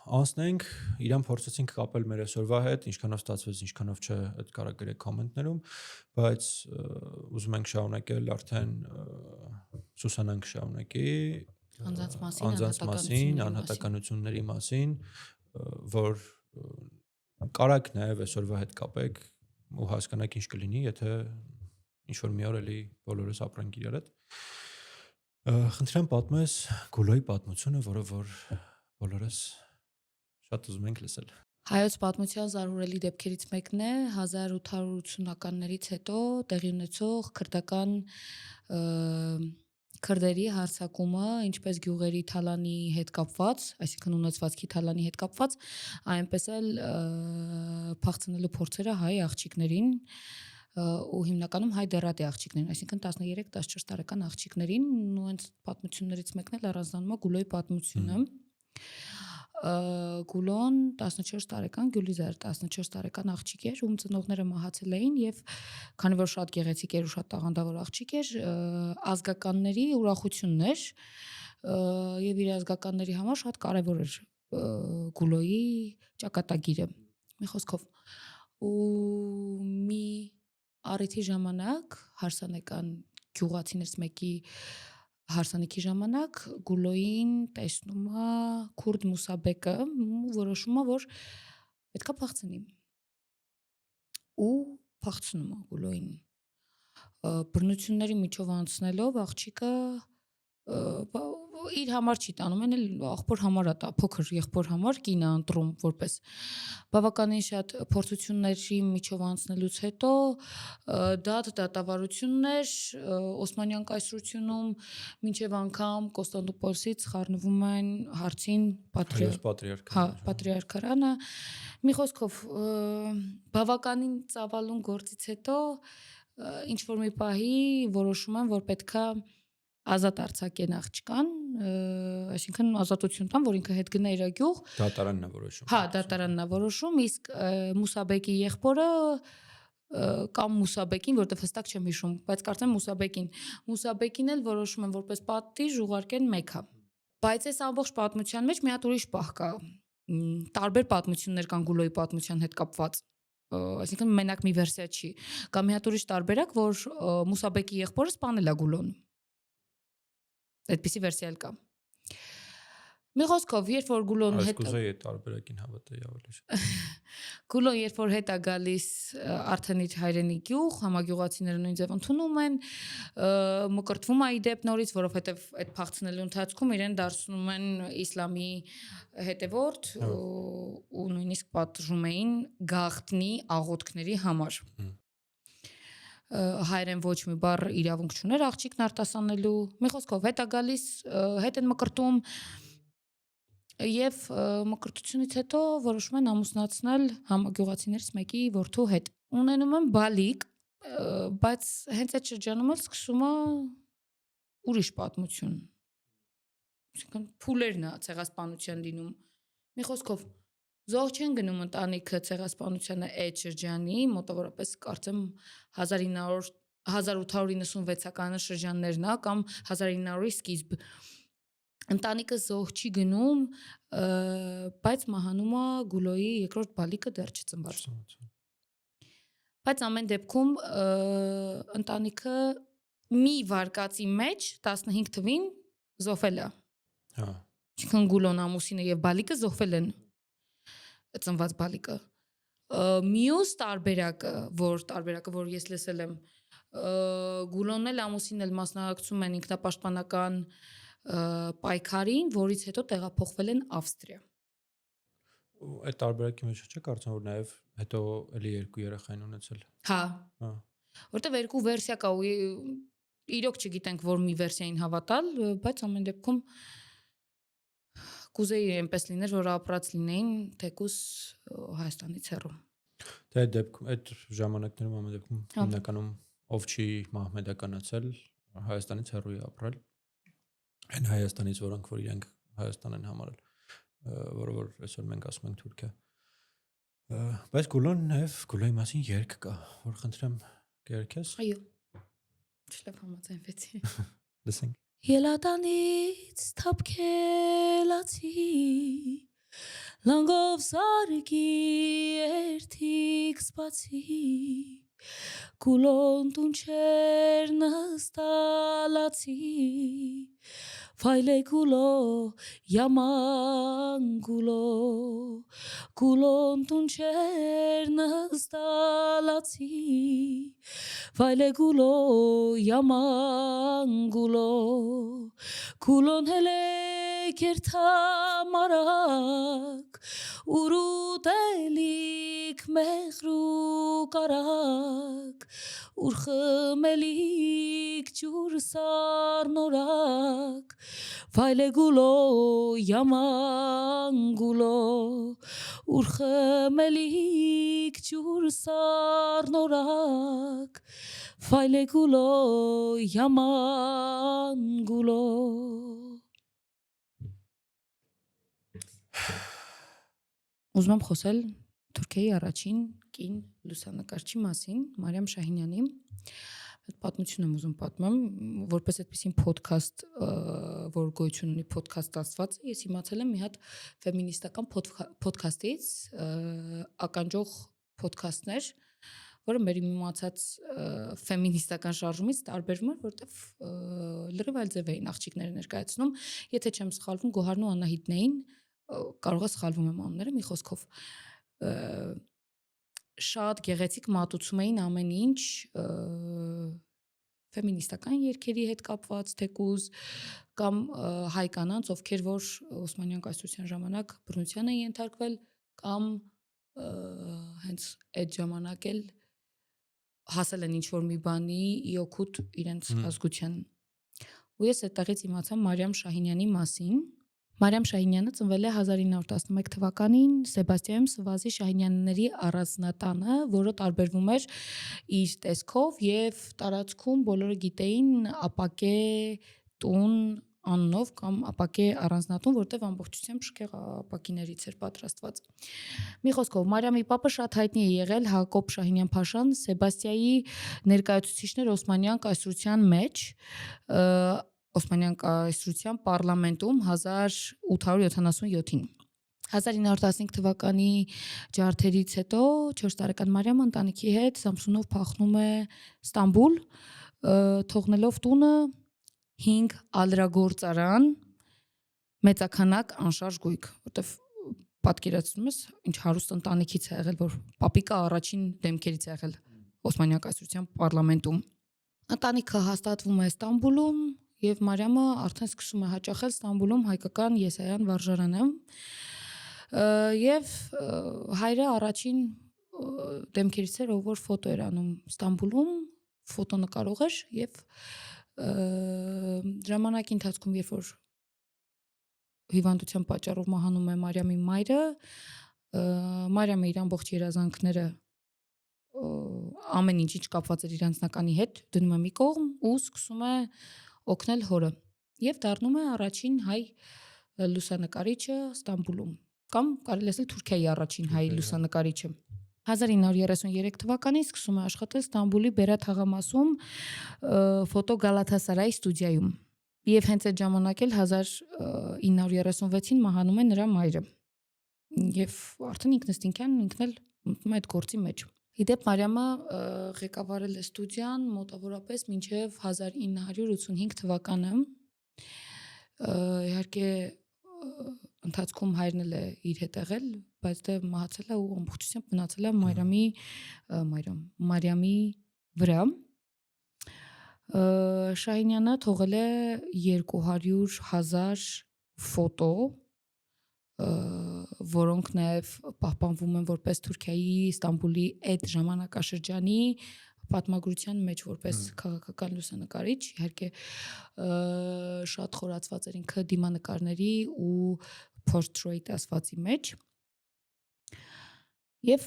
անցնենք, իրան փորձեցինք կապել մեր այսօրվա հետ, ինչքանով ստացվեց, ինչքանով չէ, այդ կարող գրեք կոմենտներում, բայց ուզում ենք շարունակել արդեն Սուսանան կշարունակի անձանց մասին, անհատականությունների մասին, որ կարաք նաև այսօրվա հետ կապեք ու հասկանաք ինչ կլինի, եթե ինչ-որ մի օր էլի բոլորս ապրենք իրար հետ։ Խնդրեմ պատմես Գուլոյի պատմությունը, որը որ բոլորս շատ ուզում ենք լսել։ Հայոց պատմության զարհուրելի դեպքերից մեկն է 1880-ականներից հետո տեղի ունեցող քրդական քրդերի հարձակումը, ինչպես գյուղերի թալանի հետ կապված, այսինքն ունեցվածքի թալանի հետ կապված, այնպես էլ փախցնելու փորձերը հայ աղջիկներին ու հիմնականում հայ դեռատի աղջիկներին, այսինքն 13-14 տարեկան աղջիկներին, ու հենց պատմություններից մեկն էլ առանձնանում է Գուլոյի պատմությունը։ Գուլոն 14 տարեկան Գյուլիզար 14 տարեկան աղջիկ էր, ում ծնողները մահացել էին եւ քանի որ շատ գեղեցիկ էր ու շատ տաղանդավոր աղջիկ էր, ազգականների ուրախությունն էր եւ իր ազգականների համար շատ կարեւոր էր Գուլոյի ճակատագիրը։ Մի խոսքով ու մի առիթի ժամանակ հարսանեկան գյուղացիներից մեկի հարսանիքի ժամանակ Գուլոյին տեսնում է քուրդ Մուսաբեկը ու որոշում է, որ պետքա փախցնի։ Ու փախցնում է Գուլոյին։ Բռնությունների միջով անցնելով աղջիկը իր համար չի տանում, այն էլ աղբոր համար է տա, փոքր եղբոր համար կինը ընտրում որպես բավականին շատ փորձությունների միջով անցնելուց հետո դատավարություններ Օսմանյան կայսրությունում մինչև անգամ Կոստանդնուպոլսից խառնվում են հարցին պատրիարքարանը։ Մի խոսքով բավականին ծավալուն գործից հետո ինչ որ մի պահի որոշում են, որ պետքա ազատ արձակեն աղջկան, այսինքն ազատություն տան, որ ինքը հետ գնա իր գյուղ։ Դատարանն է որոշում։ Հա, դատարանն է որոշում, իսկ Մուսաբեկի եղբորը կամ Մուսաբեկին, որտեղ հստակ չեմ հիշում, բայց կարծեմ Մուսաբեկին էլ որոշում են որպես պատիժ ուղարկեն Մեքքա։ Բայց այս ամբողջ պատմության մեջ մի հատ ուրիշ պահ կա։ Տարբեր պատմություններ կան Գուլոյի պատմության հետ կապված։ Այսինքն մենակ մի վերսիա չի։ Կամ մի հատ ուրիշ տարբերակ, որ Մուսաբեկի եղբորը սպանել է Գուլոն։ Այդպիսի վերսիա էլ կա։ Մի խոսքով, երբ որ Գուլոն հետ Այսքուզեի այդ տարբերակին հավատայի ավելի շատ։ Գուլոն երբ որ հետ է գալիս արդեն իր հայրենի գյուղ, համագյուղացիները նույն ձև ընդունում են, մկրտվում է ի դեպ նորից, որովհետև այդ փախցնելու ընթացքում իրեն դարձնում են իսլամի հետևորդ ու նույնիսկ պատժում էին գաղտնի աղոթքների համար։ Հայրեն ոչ մի բառ իրավունք չուներ աղջիկն արտասանելու։ Մի խոսքով հետ է գալիս, հետ են մկրտում եւ մկրտությունից հետո որոշում են ամուսնացնել համագյուղացիներից մեկի որդու հետ։ Ունենում են բալիկ, բայց հենց այդ շրջանում էլ սկսում է ուրիշ պատմություն։ Այսինքն փուլերն է ցեղասպանության լինում։ Մի խոսքով զոհ չեն գնում ընտանիքը ցեղասպանությանը այդ շրջանի, մոտավորապես կարծեմ 1896-ական շրջաններն է կամ 1900-ի սկիզբ։ Ընտանիքը զոհ չի գնում, բայց մահանում է Գուլոյի երկրորդ բալիկը դեռ չծնված։ Բայց ամեն դեպքում ընտանիքը մի վարկածի մեջ 15 թվին զոհվել է։ Հա։ Ինչքան Գուլոն ամուսինը եւ բալիկը զոհվել են ծնված բալիկը։ Մյուս տարբերակը, որ ես լսել եմ, Գուլոնն էլ ամուսինն էլ մասնակցում են ինքնապաշտպանական պայքարին, որից հետո տեղափոխվել են Ավստրիա։ Այդ տարբերակի մեջ չէ՞ կարծում որ նաև հետո էլի երկու երեխային ունեցել։ Հա։ Հա։ Որտեվ երկու վերսիա կա ու իրոք չգիտենք որ մի վերսիային հավատալ, բայց ամեն դեպքում կուզեի այնպես լիներ, որ ապրած լինեին թեկուս Հայաստանից հեռու։ Դե այդ ժամանակներում ամեն դեպքում հիմնականում ով չի մահմեդականացել Հայաստանից հեռու է ապրել։ Այն Հայաստանից, որոնք որ իրենք Հայաստան են համարել։ որը որ այսօր մենք ասում ենք Թուրքիա։ Բայց Գուլոն նաև Գուլոյի մասին երգ կա, որ խնդրեմ կերկես։ Այո։ Չլավ համաձայնվեցի։ Լսենք։ Ելատանից թափքելացի լանգով սարքի երթիք սպացի Գուլոն տունչեր նստալացի Ֆայլե գուլո yaman գուլոն տունչեր նստալացի Ֆայլե գուլո yaman գուլոն հելե կերթամարակ ուրուտելիք մեղրու կարակ ուրխմելիք ջուր սառնորակ Ֆայլե գուլո yaman ուրխմելիք ջուր սառնորակ Ֆայլե գուլո yaman Ուզում եմ խոսել Թուրքիայի առաջին կին լուսանկարչի մասին, Մարիամ Շահինյանի։ Այդ պատմություն եմ ուզում պատմեմ, որպես այդպիսին ոդքասթ, որ գոյություն ունի ոդքասթ աստվածը, ես իմացել եմ մի հատ ֆեմինիստական ոդքասթից, ականջող ոդքասթներ, որը մեր իմացած ֆեմինիստական շարժումից տարբերվում էր, որտեվ լրիվ այլ ձև էին աղջիկները ներկայացնում, եթե չեմ սխալվում, Գոհարն ու Անահիտն էին, կարող է սխալվում եմ անունները, մի խոսքով շատ գեղեցիկ մատուցում էին ամեն ինչ ֆեմինիստական երգերի հետ կապված թեկուզ կամ հայ կանանց, ովքեր որ Օսմանյան կայսրության ժամանակ բռնության են ենթարկվել կամ հենց այդ ժամանակ էլ հասել են ինչ-որ մի բանի իօգուտ իրենց ազգության։ Ու ես այդտեղից իմացա Մարիամ Շահինյանի մասին։ Մարիամ Շահինյանը ծնվել է 1911 թվականին Սեբաստիայում Սվազի Շահինյանների առանձնատանը, որը տարբերվում էր իր տեսքով եւ տարածքում բոլորը գիտեին ապակե տուն անունով կամ ապակե առանձնատուն, որտեղ ամբողջությամբ շքեղ ապակիներից էր պատրաստված։ Մի խոսքով Մարիամի պապը շատ հայտնի է եղել Հակոբ Շահինյան Փաշան, Սեբաստիայի ներկայացուցիչներ Օսմանյան կայսրության մեջ, Օսմանյան կայսրության պարլամենտում 1877-ին։ 1915 թվականի ջարդերից հետո 4 տարեկան Մարիամը ընտանիքի հետ Սամսունով փախնում է Ստամբուլ, թողնելով տունը 5 ալրագործարան, մեծաքանակ անշարժ գույք, որտեվ պատկերացնում ես, ինչ հարուստ ընտանիքից է եղել, որ պապիկը առաջին դեմքերից է եղել Օսմանյան կայսրության պարլամենտում։ Ընտանիքը հաստատվում է Ստամբուլում եւ Մարիամը արդեն սկսում է հաճախել Ստամբուլում հայկական Եսայան վարժարանը։ Եվ հայրը առաջին դեմքերից էր, ով որ ֆոտո էր անում Ստամբուլում, ֆոտոնկարող էր եւ ժամանակի ընթացքում, երբ որ հիվանդության պատճառով մահանում է Մարիամի մայրը, Մարիամը իր ամբողջ երազանքները ամեն ինչ կապված էր իր անձնականի հետ դնում է մի կողմ ու սկսում է օգնել հորը եւ դառնում է առաջին հայ լուսանկարիչը Ստամբուլում կամ կարելի ասել Թուրքիայի առաջին հայ լուսանկարիչը 1933 թվականին սկսում է աշխատել Ստամբուլի Բերատ թաղամասում ֆոտո Գալաթասարայի ստուդիայում եւ հենց այդ ժամանակ էլ 1936-ին մահանում է նրա մայրը եւ արդեն ինքնըստինքյան ինքն էլ մտնում է այդ գործի մեջ։ Իդեպ Մարիամը ղեկավարել է ստուդիան մոտավորապես մինչև 1985 թվականը։ Իհարկե ընթացքում հայրն էլ է իր հետ եղել, բայց դե մահացել է ու ամբողջությամբ մնացել է Մարիամի վրա։ Շահինյանը թողել է 200,000 ֆոտո, որոնք նաև պահպանվում են որպես Թուրքիայի Ստամբուլի այդ ժամանակաշրջանի պատմագրության մեջ որպես քաղաքական լուսանկարիչ, իհարկե շատ խորացված էր ինքը դիմանկարների ու portrait ասվածի մեջ։ Եվ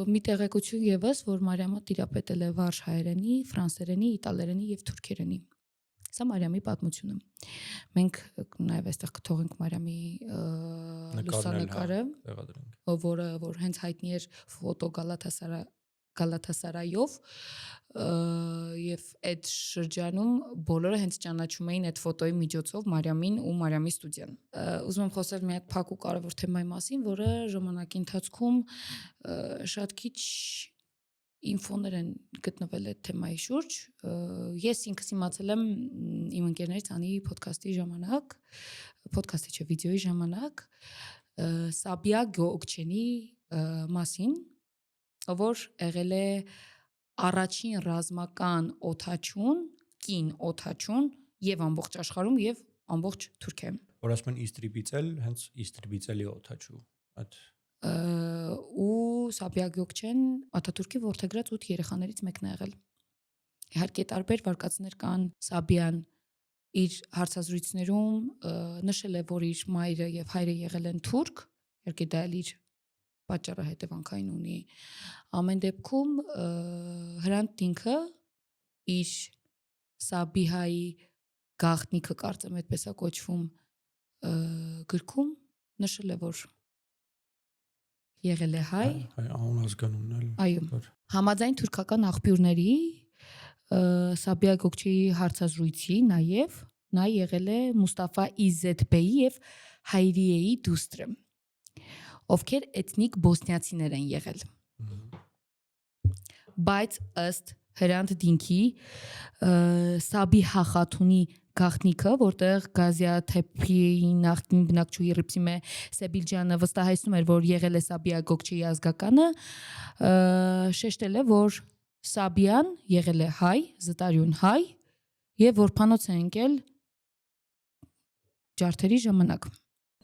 մի տեղեկություն եւս, որ Մարիամը տիրապետել է վարժ հայերենի, ֆրանսերենի, իտալերենի եւ թուրքերենի։ Սա Մարիամի պատմությունը։ Մենք նաև այստեղ կթողենք Մարիամի լուսանկարը, որ հենց հայտնի էր ֆոտո Գալաթասարայով, եւ այդ շրջանում բոլորը հենց ճանաչում էին այդ ֆոտոյի միջոցով Մարիամին ու Մարիամի ստուդիան։ Ուզում եմ խոսել մի հատ փակ ու կարևոր թեմայի մասին, որը ժամանակի ընթացքում շատ քիչ ինֆոներ են գտնվել այդ թեմայի շուրջ։ Ես ինքս իմացել եմ իմ ընկերներից անի ոդքասթի ժամանակ, վիդեոյի ժամանակ Սաբիա Գոկչենի մասին, որ եղել է առաջին ռազմական օդաչուն, կին օդաչուն եւ ամբողջ աշխարհում եւ ամբողջ Թուրքիայում։ Որ ասում են իստրիբիցել, հենց իստրիբիցելի օդաչու։ Այդ ու Սաբիա Գոկչեն Աթաթուրքի որդեգրած 8 երեխաներից մեկն է եղել։ Իհարկե տարբեր վարկածներ կան։ Սաբիան իր հարցազրույցներում նշել է, որ իր մայրը եւ հայրը եղել են թուրք, իհարկե դա էլ իր պատճառը հետևանքային ունի։ Ամեն դեպքում Հրանտ ինքը իր Սաբիհայի գաղտնիքը կարծեմ այդպես է կոչվում գրքում նշել է, որ եղել է հայ, անուն ազգանունն էլ։ Այո։ Համաձայն թուրքական աղբյուրների Սաբիա Գոկչեի հարցազրույցի նաև նա եղել է Մուստաֆա Իզզեթբեյի եւ Հայրիեի դուստրը, ովքեր էթնիկ բոսնիացիներ են եղել։ Բայց ըստ Հրանտ Դինքի Սաբիհա Խաթունի գաղտնիքը, որտեղ Գազիաթեփի նախկին բնակչուհի Ռիփսիմե Սեբիլջյանը վստահեցնում էր, որ եղել է Սաբիա Գոկչեի ազգականը, շեշտել է, որ Սաբիան եղել է հայ, զտարյուն հայ, եւ որփանոց է ընկել ջարդերի ժամանակ։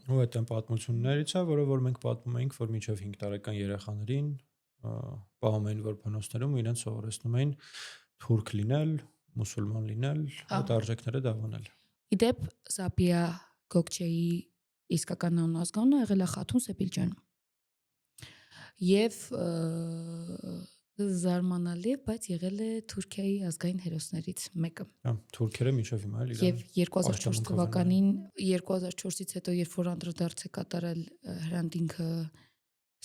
Ու այդ այն պատմություններից է, որ մենք պատմում էինք, որ մինչև 5 տարեկան երեխաներին պահում էին որփանոցներում ու իրենց սովորեցնում էին թուրք լինել, մուսուլման լինել, այդ արժեքները դավանել։ Իդեպ Սաբիա Գոկչեի իսկական անուն ազգանունը եղել է Խաթուն Սեբիլջան։ Եվ զարմանալի է, բայց եղել է Թուրքիայի ազգային հերոսներից մեկը։ Թուրքերը մինչև հիմա էլ Եվ 2004 թվականին 2004-ից հետո, երբ որ անդրադարձ է կատարել Հրանտ ինքը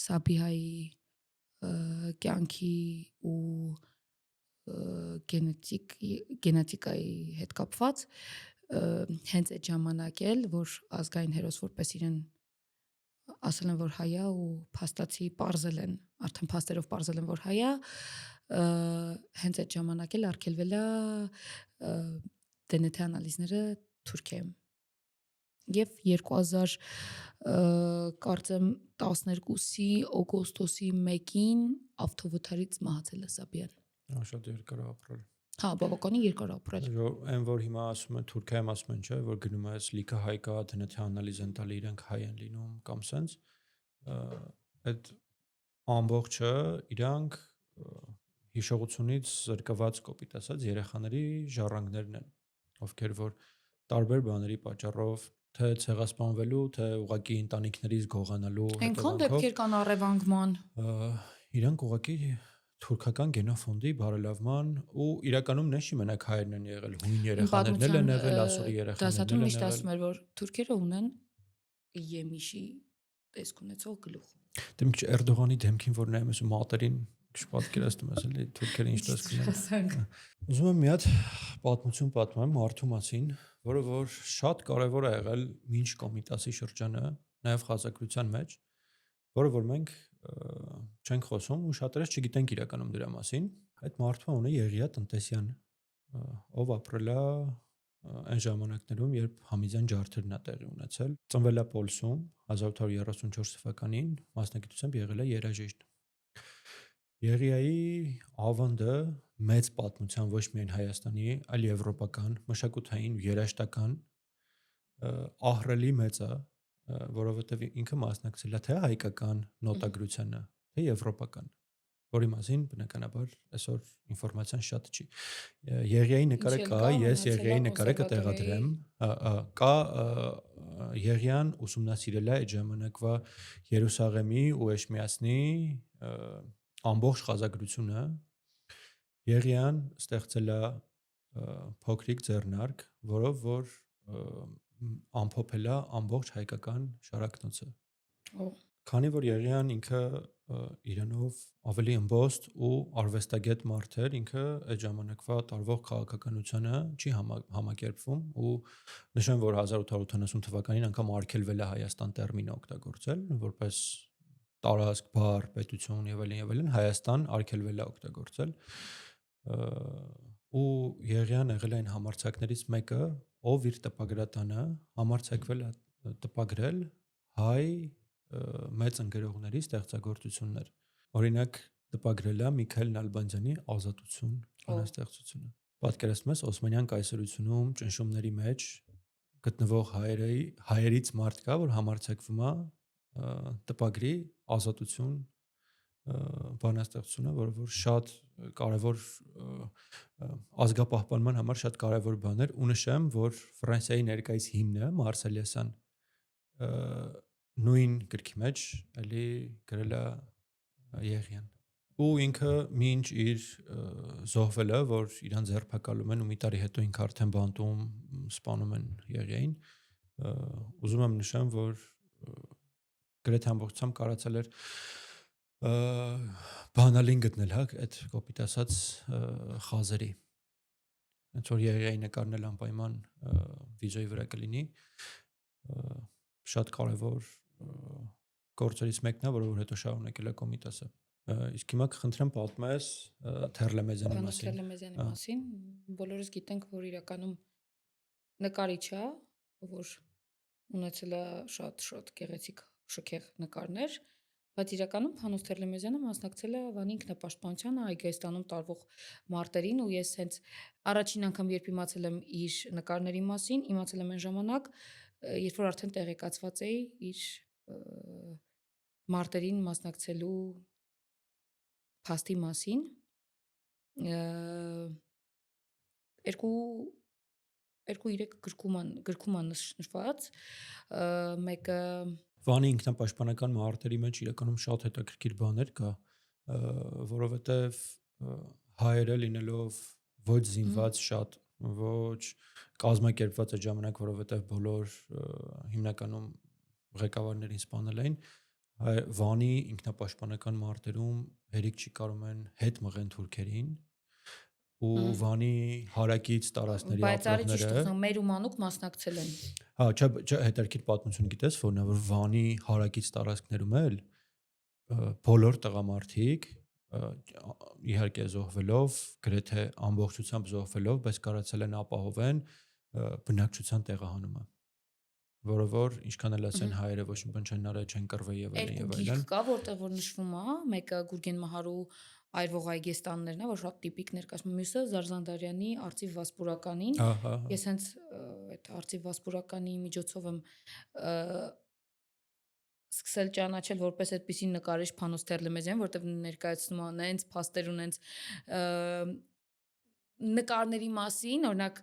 Սաբիհայի կյանքի ու գենետիկայի հետ կապված, հենց այդ ժամանակ էլ, որ ազգային հերոս որպես իրեն ասել են, որ հայա ու փաստացի պարզել են, արդեն փաստերով պարզել են, որ հայա, հենց այդ ժամանակ էլ արգելվել է DNT անալիզները Թուրքիայում։ Եվ 2000 կարծեմ 12-ի օգոստոսի 1-ին ավտովթարից մահացել է Սաբիան։ Շատ երկար ապրել։ Հա, բավականին երկար ապրել։ Այն որ հիմա ասում են Թուրքիայում ասում են, չէ, որ գնում ես լիքը հայ կա, DNT անալիզ են տալի, իրենք հայ են լինում կամ սենց, այդ ամբողջը իրանք հիշողությունից զրկված կոպիտ ասած երեխաների ժառանգներն են, ովքեր որ տարբեր բաների պատճառով թե ցեղասպանվելու, թե ուղղակի ընտանիքներից գողանալու Այնքան դեպքեր կան առևանգման։ Իրանք ուղղակի թուրքական գենոֆոնդի բարելավման ու իրականում նշի մենակ հայերն են եղել, հույն երեխաներն են եղել, ասորի երեխաներն են եղել։ Դասատուն միշտ ասում էր, որ թուրքերը ունեն եմիշի տեսք ունեցող գլուխ։ Դե մի քիչ Էրդողանի դեմքին որ նայում ես ու մատերին պատկերացնում ես էլի թուրքերը ինչ տեսք ունեն։ Ուզում եմ մի հատ պատմություն պատմեմ մարդու մասին, որը որ շատ կարևոր է եղել մինչ Կոմիտասի շրջանը, նաև խաղաղության մեջ, որը որ մենք չենք խոսում ու շատերս չգիտենք իրականում դրա մասին։ Այդ մարդու անունը Եղիա Տնտեսյան, ով ապրել է այն ժամանակներում, երբ Համիզյան ջարդերն է տեղի ունեցել։ Ծնվել է Պոլսում 1834 թվականին, մասնագիտությամբ եղել է երաժիշտ։ Եղիայի ավանդը մեծ պատմության ոչ միայն Հայաստանի, այլ եվրոպական, մշակութային, երաժշտական ահռելի մեծ է, որովհետև ինքը մասնակցել է թե հայկական նոտագրությանը, թե եվրոպական, որի մասին բնականաբար այսօր ինֆորմացիան շատ չի։ Եղիայի նկարը կա, ես Եղիայի նկարը կտեղադրեմ, կա Եղիան ուսումնասիրել է այդ ժամանակվա Երուսաղեմի ու Էշմիածնի ամբողջ խազագրությունը։ Եղիան ստեղծել է փոքրիկ ձեռնարկ, որով որ ամփոփել է ամբողջ հայկական շարակնոցը։ Քանի որ Եղիան ինքը իրանով ավելի ըմբոստ ու արվեստագետ մարդ էր, ինքը այդ ժամանակվա տարվող քաղաքականությանը չի համակերպվում ու նշեմ, որ 1870 թվականին անգամ արգելվել է Հայաստան տերմինը օգտագործել, որպես տարածք, բառ, պետություն եւ այլն, Հայաստան արգելվել է օգտագործել ու Եղիան եղել է այն համարձակներից մեկը, ով իր տպագրատանը համարձակվել է տպագրել հայ մեծ ընկերողների ստեղծագործություններ։ Օրինակ տպագրել է Միքայել Նալբանդյանի Ազատություն բանաստեղծությունը։ Պատկերացնում ես Օսմանյան կայսրությունում ճնշումների մեջ գտնվող հայերից մարդ կա, որ համարձակվում է տպագրի Ազատություն բանաստեղծությունը, որը որ շատ կարևոր ազգապահպանման համար շատ կարևոր բան էր, ու նշեմ, որ Ֆրանսիայի ներկայիս հիմնը Մարսելեսան նույն գրքի մեջ էլի գրել է Եղիան։ Ու ինքը մինչ իր զոհվելը, որ իրան ձերբակալում են ու մի տարի հետո ինքը արդեն բանտում սպանում են Եղիային, ուզում եմ նշեմ, որ գրեթե ամբողջությամբ կարացել էր բանալին գտնել, հա, այդ կոպիտ ասած խազերի։ Հենց որ Եղիայի նկարն էլ անպայման վիզոյի վրա կլինի, շատ կարևոր գործերից մեկն է, որը որ հետո շարունակել է Կոմիտասը։ Իսկ հիմա կխնդրեմ պատմես Թերլեմեզյանի մասին։ Թերլեմեզյանի մասին բոլորս գիտենք, որ իրականում նկարիչ է, որ ունեցել է շատ գեղեցիկ շքեղ նկարներ, բայց իրականում Փանոս Թերլեմեզյանը մասնակցել է Վանի ինքնապաշտպանությանը Հայաստանում տարվող մարտերին, ու ես հենց առաջին անգամ երբ իմացել եմ իր նկարների մասին, իմացել եմ այն ժամանակ, երբ որ արդեն տեղեկացված էի իր մարտերին մասնակցելու փաստի մասին, երկու-երեք գրքում նշված, մեկը Վանի ինքնապաշտպանական մարտերի մեջ իրականում շատ հետաքրքիր բաներ կա, որովհետև հայերը լինելով ոչ զինված շատ, ոչ կազմակերպված այդ ժամանակ, որովհետև բոլոր հիմնականում ղեկավարներին սպանել էին, Վանի ինքնապաշտպանական մարտերում հերիք չի կարող են հետ մղեն թուրքերին ու Վանի հարակից տարածքների ապրողները մեր ու մանուկ մասնակցել են։ Հա, հետաքրքիր պատմություն գիտես, որն է, որ Վանի հարակից տարածքներում էլ բոլոր տղամարդիկ իհարկե զոհվելով, գրեթե ամբողջությամբ զոհվելով, բայց կարողացել են ապահովեն բնակչության տեղահանումը, որը որ ինչքան էլ ասեն հայերը ոչ մի բան չեն արել, չեն կռվել եւ այլն եւ այլն։ Կա, որտեղ որ նշվում է, մեկը Գուրգեն Մահարու այրվող այգեստաններն է, որ շատ տիպիկ ներկայացնում, մյուսը Զարզանդարյանի Արծիվ Վասպուրականին։ Ես հենց այդ Արծիվ Վասպուրականի միջոցով եմ սկսել ճանաչել որպես այդպիսի նկարիչ Փանոս Թերլեմեզյան, որտեղ ներկայացնում է նենց փաստեր ու նենց նկարների մասին, օրինակ,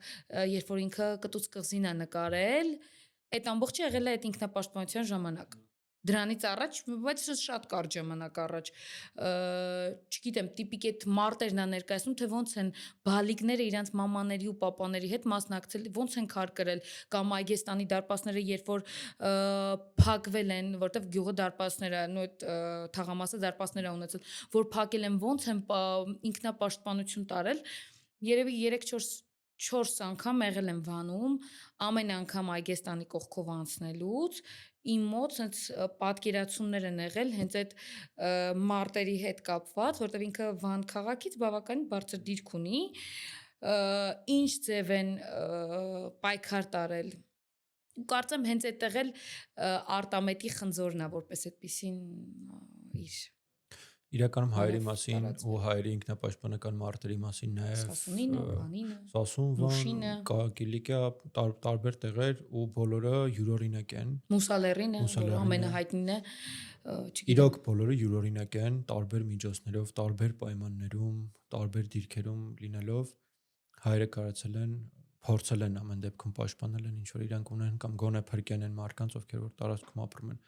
երբ որ ինքը կտուց կղզին է նկարել, այդ ամբողջը եղել է այդ ինքնապաշտպանության ժամանակ։ Դրանից առաջ, բայց շատ կարճ ժամանակ առաջ, չգիտեմ, տիպիկ այդ մարտերն է ներկայացնում, թե ոնց են բալիկները իրանց մամաների ու պապաների հետ մասնակցել, ոնց են քար կրել, կամ Այգեստանի դարպասները, երբ որ փակվել են, որտեվ գյուղը դարպասները, այդ թաղամասը դարպասներ է ունեցել, որ փակել են, ոնց են ինքնապաշտպանություն տարել, երևի 3-4 անգամ եղել եմ Վանում, ամեն անգամ Այգեստանի կողքով անցնելուց իմ մոտ sense պատկերացումներ են եղել հենց այդ մարտերի հետ կապված, որտեղ ինքը Վան քաղաքից բավականին բարձր դիրք ունի, ինչ ձև են պայքար տարել։ Ու կարծեմ հենց այդտեղ էլ Արտամետի խնձորն է որպես այդպեսին իր իրականում հայերի մասին ու հայերի ինքնապաշտպանական մարտերի մասին նաև Սասունինը, Վանինը, Սասուն, Վան, Կիլիկիա, տարբեր տեղեր ու բոլորը յուրօրինակ են։ Մուսալերինը, որ ամենահայտնին է, իրոք բոլորը յուրօրինակ են, տարբեր միջոցներով, տարբեր պայմաններում, տարբեր դիրքերում լինելով հայերը կարողացել են փորձել են ամեն դեպքում պաշտպանել են ինչ որ իրանք ունեն կամ գոնե փրկեն են մարդկանց, ովքեր որ տարածքում ապրում են։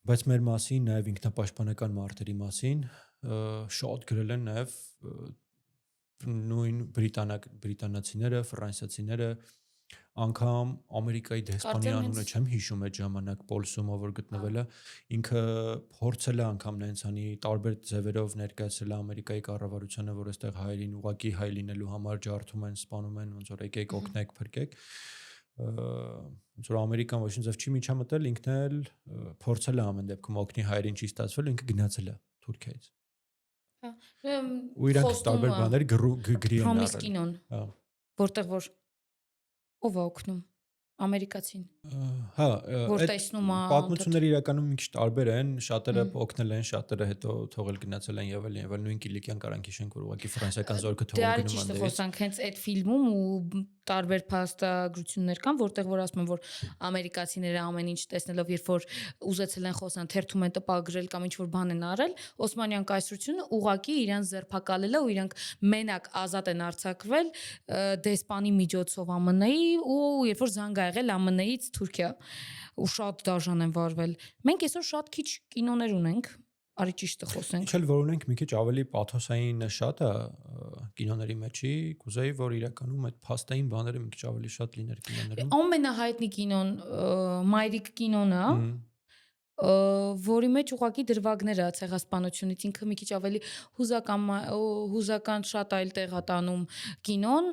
Բայց մեր մասին, նաև ինքնապաշտպանական մարտերի մասին շատ գրել են նաև նույն բրիտանացիները, ֆրանսիացիները, անգամ Ամերիկայի դեսպանի անունը չեմ հիշում այդ ժամանակ Պոլսումը, որ գտնվել է, ինքը փորձել է անգամ նենց անի տարբեր ձևերով ներկայացրել է Ամերիկայի կառավարությանը, որ այստեղ հայերին ուղակի հայ լինելու համար ջարդում են, սպանում են, ոնց որ եկեք օգնեք, փրկեք։ Ոնց որ Ամերիկան ոչինչ ձև չի միջամտել, ինքն էլ փորձել է ամեն դեպքում օգնի հայերին, չի ստացվել, ինքը գնացել է Թուրքիայից։ Ու իրանք տարբեր բաներ գրի են Promise կինոն, որտեղ որ ով է օգնում ամերիկացին։ Հա, որ տեսնում է պատմությունները իրականում մի քիչ տարբեր են, շատերը օգնել են, շատերը հետո թողել գնացել են եւ այլն, նույն Կիլիկյան կարանք հիշենք, որ ուղղակի ֆրանսիական զորքը թողել գնում են։ Դա խոսանք հենց այդ ֆիլմում ու տարբեր փաստագրություններ կան, որտեղ որ ասում են, որ ամերիկացիները ամեն ինչ տեսնելով, երբ որ ուզեցել են խոսան, թերթում են տպագրել կամ ինչ որ բան են արել, Օսմանյան կայսրությունը ուղղակի իրանց ձերբակալել է ու իրանք մենակ ազատ են արձակվել դեսպանի միջոցով ԱՄՆ-ի ու երբ որ զանգ ա եղել ԱՄՆ-ից Թուրքիա ու շատ դաժան են վարվել։ Մենք այսօր շատ քիչ կինոներ ունենք, արի ճիշտը խոսենք։ Ինչ էլ որ ունենք մի քիչ ավելի պաթոսային շատ է կինոների մեջի, կուզեի որ իրականում այդ փաստային բաները մի քիչ ավելի շատ լիներ կինոներում։ Ամենահայտնի կինոն Մայրիկ կինոն է, որի մեջ ուղղակի դրվագներ է ցեղասպանությունից, ինքը մի քիչ ավելի հուզական շատ այլ տեղ է տանում կինոն։